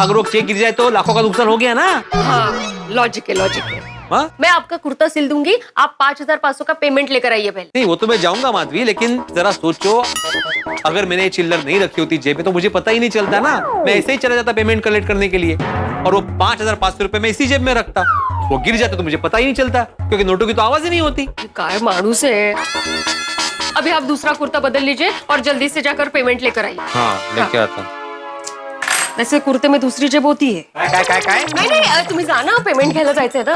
अगर वो चेक गिर जाए तो लाखों का नुकसान हो गया ना। हाँ लॉजिक है। हाँ? मैं आपका कुर्ता सिल दूंगी, आप 5,500 का पेमेंट लेकर आइए पहले। नहीं वो तो मैं जाऊंगा माधवी, लेकिन जरा सोचो, अगर मैंने चिल्लर नहीं रखी होती जेब में तो मुझे पता ही नहीं चलता ना। मैं ऐसे ही चला जाता पेमेंट कलेक्ट करने के लिए, और वो 5,500 रुपए मैं इसी जेब में रखता। वो गिर जाता तो मुझे पता ही नहीं चलता, क्योंकि नोटों की तो आवाज ही नहीं होती। काय मानुस है। अभी आप दूसरा कुर्ता बदल लीजिए और जल्दी से जाकर पेमेंट लेकर आइए। हाँ लेके आता। वैसे कुर्ते में दूसरी जेब होती है। काय? नाही, तुम्ही जा ना, पेमेंट घ्यायला जायचंय ना।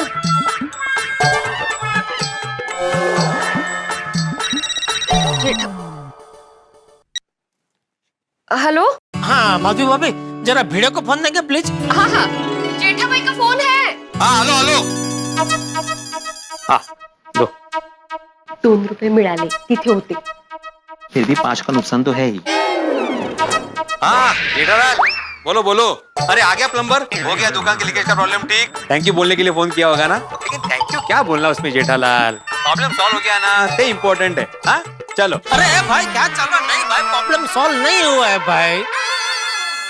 हेलो। हाँ माधवी भाभी, जरा भिड़े को फोन देंगे प्लीज। हाँ जेठा भाई का फोन है। हाँ हेलो। हाँ दो। 2 रुपए मिळाले, तिथे होते। फिर भी 5 का नुकसान तो है ही। हाँ जेठालाल, बोलो। अरे आ गया प्लम्बर, हो गया दुकान के लीकेज का प्रॉब्लम ठीक। थैंक यू बोलने के लिए फोन किया होगा ना, लेकिन थैंक यू क्या बोलना उसमें जेठालाल, प्रॉब्लम सॉल्व हो गया ना, ते इम्पोर्टेंट है। हाँ चलो। अरे भाई क्या चल रहा? नहीं भाई, प्रॉब्लम सॉल्व नहीं हुआ है भाई।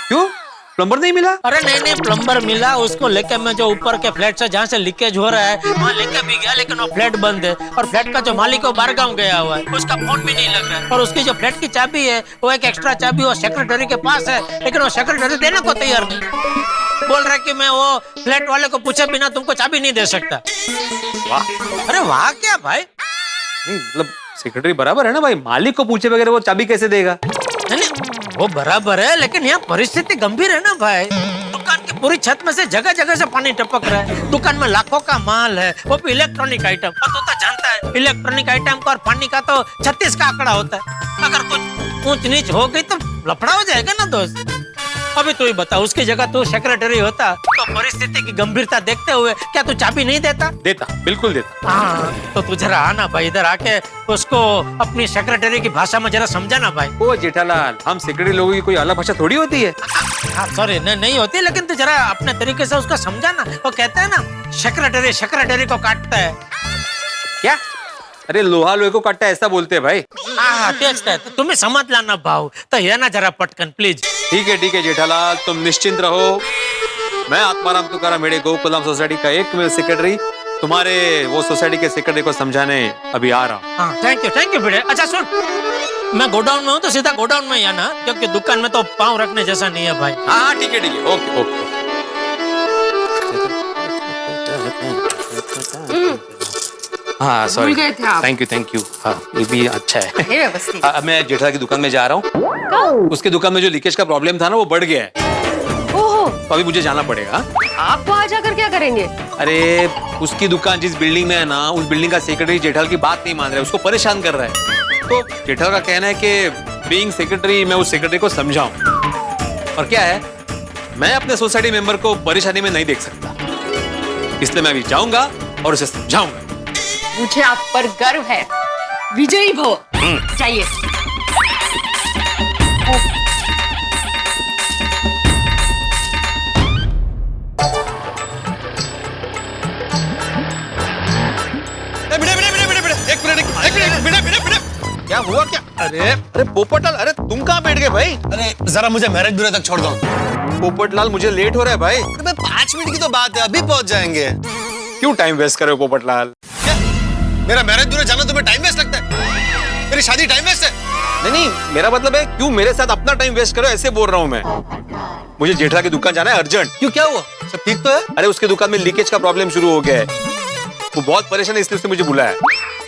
क्यों? प्लम्बर नहीं मिला? अरे नहीं, प्लम्बर मिला, उसको लेके मैं जो ऊपर के फ्लैट से जहाँ से लीकेज हो रहा है वहाँ लेके भी गया, लेकिन वो फ्लैट बंद है, और फ्लैट का जो मालिक है बाहर गाँव गया हुआ है, उसका फोन भी नहीं लग रहा है, और उसकी जो फ्लैट की चाबी है वो एक एक्स्ट्रा चाबी वो सेक्रेटरी के पास है, लेकिन वो सेक्रेटरी देने को तैयार नहीं। बोल रहा है कि मैं वो फ्लैट वाले को पूछे बिना तुमको चाबी नहीं दे सकता। वाह। अरे वाह क्या भाई? नहीं मतलब सेक्रेटरी बराबर है ना भाई, मालिक को पूछे बगैर वो चाबी कैसे देगा? नहीं वो बराबर है, लेकिन यहाँ परिस्थिति गंभीर है ना भाई। दुकान की पूरी छत में से जगह जगह से पानी टपक रहा है, दुकान में लाखों का माल है, वो भी इलेक्ट्रॉनिक आइटम। और तो जानता है इलेक्ट्रॉनिक आइटम का और पानी का तो 36 का आंकड़ा होता है। अगर कुछ ऊंच नीच हो गई तो लफड़ा हो जाएगा ना दोस्त। अभी तू ही बता, उसकी जगह तू सेक्रेटरी होता तो परिस्थिति की गंभीरता देखते हुए क्या तू चाबी नहीं देता? देता, बिल्कुल देता। हाँ, तो तू जरा आना भाई, इधर आके उसको अपनी सेक्रेटरी की भाषा में जरा समझाना भाई। ओ जेठालाल, हम सेक्रेटरी लोगों की कोई अलग भाषा थोड़ी होती है। हाँ सॉरी, नहीं होती, लेकिन तू जरा अपने तरीके से उसको समझाना। वो कहते हैं ना, सेक्रेटरी सेक्रेटरी को काटता है। क्या? अरे लोहा लोहे को काटता है ऐसा बोलते हैं भाई। हाँ तेज है, तो तुम्हें समझ लाना भाव, तो ये ना जरा पटकन प्लीज। ठीक है जेठालाल, तुम निश्चिंत रहो। मैं आत्माराम तुकाराम मेरे गोकुलम सोसाइटी का एक सेक्रेटरी तुम्हारे वो सोसाइटी के सेक्रेटरी को समझाने अभी आ रहा हूँ। हाँ थैंक यू भिड़े। अच्छा सुन, मैं गोडाउन में हूँ तो सीधा गोडाउन में ही आना, क्योंकि दुकान में तो पाँव रखने जैसा नहीं है भाई। हाँ ठीक है, ओके। हाँ सॉरी, थैंक यू। हाँ ये भी अच्छा है। मैं जेठालाल की दुकान में जा रहा हूँ। उसके दुकान में जो लीकेज का प्रॉब्लम था ना, वो बढ़ गया है। तो अभी मुझे जाना पड़ेगा। आप वहाँ जाकर क्या करेंगे? अरे उसकी दुकान जिस बिल्डिंग में है ना, उस बिल्डिंग का सेक्रेटरी जेठालाल की बात नहीं मान रहा है, उसको परेशान कर रहा है। तो जेठालाल का कहना है कि बीइंग सेक्रेटरी मैं उस सेक्रेटरी को समझाऊं। और क्या है, मैं अपने सोसाइटी मेंबर को परेशानी में नहीं देख सकता, इसलिए मैं अभी जाऊंगा और उसे समझाऊंगा। मुझे आप पर गर्व है, विजयी भव। चाहिए क्या हुआ क्या? अरे पोपटलाल, अरे तुम कहाँ बैठ गए भाई? अरे जरा मुझे मैरिज ब्यूरो तक छोड़ दो। पोपटलाल मुझे लेट हो रहा है भाई। अरे 5 मिनट की तो बात है, अभी पहुंच जाएंगे। क्यों टाइम वेस्ट कर रहे हो पोपटलाल? मेरा मैरिज ब्यूरो जाना तुम्हें टाइम वेस्ट लगता है? मेरी शादी टाइम वेस्ट है? नहीं, मेरा मतलब है क्यों मेरे साथ अपना टाइम वेस्ट करो, ऐसे बोल रहा हूँ मैं। मुझे जेठा की दुकान जाना है अर्जेंट। क्यों, क्या हुआ? सब ठीक तो है? अरे उसकी दुकान में लीकेज का प्रॉब्लम शुरू हो गया है, वो बहुत परेशान है, इसलिए उसने मुझे बुलाया।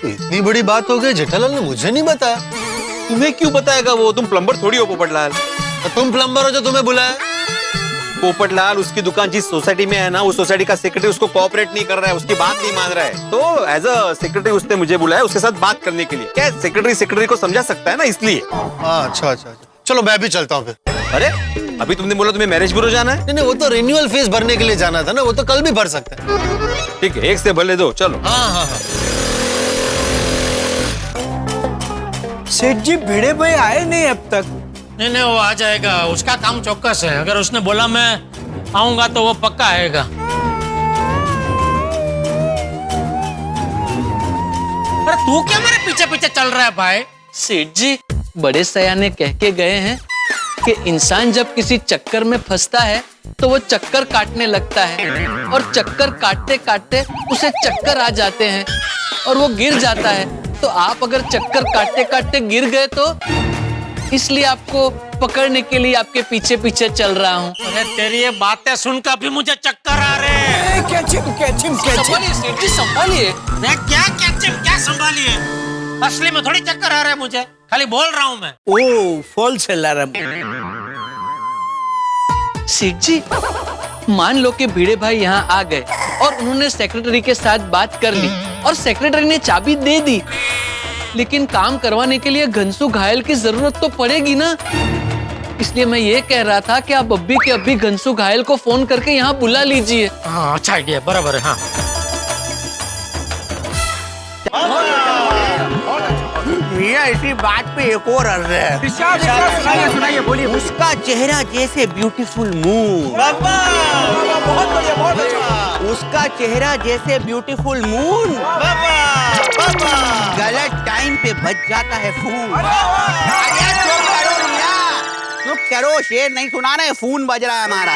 इतनी बड़ी बात हो गई, जेठालाल ने मुझे नहीं बताया। तुम्हें क्यों बताएगा वो? तुम प्लम्बर थोड़ी हो पोपटलाल। तो तुम प्लम्बर हो जो तुम्हें बुलाया? पोपटलाल, उसकी दुकान जिस सोसाइटी में है ना, उस सोसाइटी का सेक्रेटरी उसको कोऑपरेट नहीं कर रहा है, उसकी बात नहीं मान रहा है। तो एज अ सेक्रेटरी उसने मुझे बुलाया उसके साथ बात करने के लिए। क्या सेक्रेटरी को समझा सकता है ना, इसलिए। अच्छा, चलो मैं भी चलता हूँ फिर। अरे अभी तुमने बोला तुम्हें मैरिज ब्यूरो जाना है? नहीं, वो तो रिन्यूअल फीस भरने के लिए जाना था ना, वो तो कल भी भर सकते हैं। ठीक है, एक से भर ले दो, चलो। हाँ। सेठ जी, भिड़े भाई आए नहीं अब तक? नहीं, वो आ जाएगा, उसका काम चौकस है। अगर उसने बोला मैं आऊंगा तो वो पक्का आएगा। अरे तू क्या मेरे पीछे पीछे चल रहा है भाई? सेठ जी, बड़े सयाने कह के गए हैं कि इंसान जब किसी चक्कर में फंसता है तो वो चक्कर काटने लगता है, और चक्कर काटते काटते उसे चक्कर आ जाते हैं और वो गिर जाता है। तो आप अगर चक्कर काटते काटते गिर गए तो इसलिए आपको पकड़ने के लिए आपके पीछे पीछे चल रहा हूँ। अरे तेरी ये बातें सुनकर भी मुझे चक्कर आ रहे हैं। संभालिए सेठ जी, संभालिए। मैं क्या संभालिए? असली में थोड़ी चक्कर आ रहा है मुझे, खाली बोल रहा हूँ मैं। ओ फॉल्स अलार्म। सेठ जी, मान लो कि भिड़े भाई यहाँ आ गए और उन्होंने सेक्रेटरी के साथ बात कर ली और सेक्रेटरी ने चाबी दे दी, लेकिन काम करवाने के लिए घनसू घायल की जरूरत तो पड़ेगी ना। इसलिए मैं ये कह रहा था कि आप अभी के अभी घनसू घायल को फोन करके यहाँ बुला लीजिए। हाँ अच्छा आइडिया, बराबर है। हाँ मियां, इसी बात पे एक और अर्ज है। सुनाइए, बोलिए। उसका चेहरा जैसे ब्यूटीफुल मून। बहुत बढ़िया, बहुत अच्छा। उसका चेहरा जैसे ब्यूटीफुल मून। गलत टाइम पे बच जाता है फोन। चुप करो, शेर नहीं सुना रहे, फोन बज रहा है हमारा।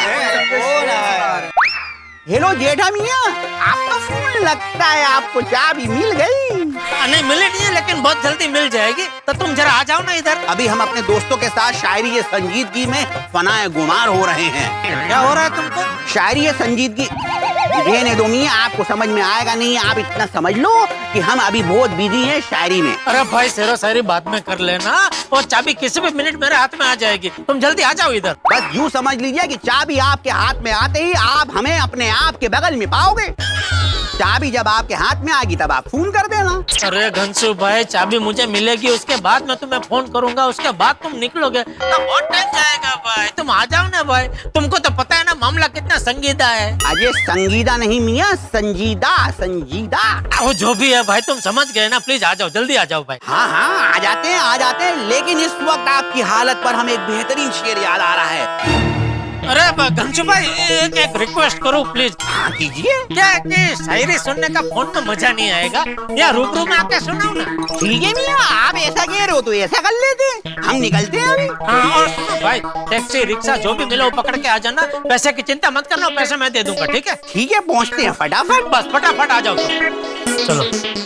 हेलो जेठा मियां, आपका फोन लगता है आपको चाबी मिल गई? नहीं मिली नहीं है, लेकिन बहुत जल्दी मिल जाएगी। तो तुम जरा आ जाओ ना इधर। अभी हम अपने दोस्तों के साथ शायरी संजीदगी में फनाए गुमार हो रहे हैं। क्या हो रहा है तुमको? शायरी संजीदगी। रहने दो मियां, आपको समझ में आएगा नहीं। आप इतना समझ लो कि हम अभी बहुत बिजी हैं शायरी में। अरे भाई शेरो शायरी बाद में कर लेना, और चाबी किसी भी मिनट मेरे हाथ में आ जाएगी। तुम जल्दी आ जाओ इधर। बस यूँ समझ लीजिए कि चाबी आपके हाथ में आते ही आप हमें अपने आप के बगल में पाओगे। चाबी जब आपके हाथ में आएगी तब आप फोन कर देना। अरे घनसू भाई, चाबी मुझे मिलेगी, उसके बाद मैं तुम्हें फोन करूंगा, उसके बाद तुम निकलोगे तो बहुत टाइम जाएगा भाई। तुम आ जाओ ना भाई, तुमको तो पता है ना मामला कितना संजीदा है। अजय संजीदा नहीं मियाँ, संजीदा संजीदा। वो जो भी है भाई, तुम समझ गए ना। प्लीज आ जाओ, जल्दी आ जाओ भाई। हाँ हाँ आ जाते हैं, आ जाते हैं। लेकिन इस वक्त आपकी हालत पर हमें एक बेहतरीन शेर याद आ रहा है। अरे घनसू भाई, एक रिक्वेस्ट करूं प्लीज। हाँ कीजिए। क्या है कि शायरी सुनने का फोन में मजा नहीं आएगा, या रूबरू में आके सुनाओ ना। ठीक है मियाँ, आप ऐसा कह रहे हो तो ऐसा कर लेते, हम निकलते हैं अभी। हाँ, और सुनो भाई, टैक्सी रिक्शा जो भी मिले वो पकड़ के आ जाना। पैसे की चिंता मत करना, पैसे मैं दे दूंगा, ठीक है? ठीक है, पहुँचते हैं फटाफट। बस फटाफट आ जाओ चलो,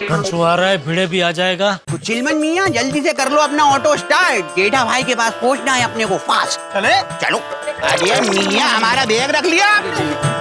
घनसू आ रहा है, भिड़े भी आ जाएगा। तो चिलमन मियाँ जल्दी से कर लो अपना ऑटो स्टार्ट, जेठा भाई के पास पहुँचना है अपने को फास्ट। चले चलो। अरे मियाँ हमारा बैग रख लिया आपने?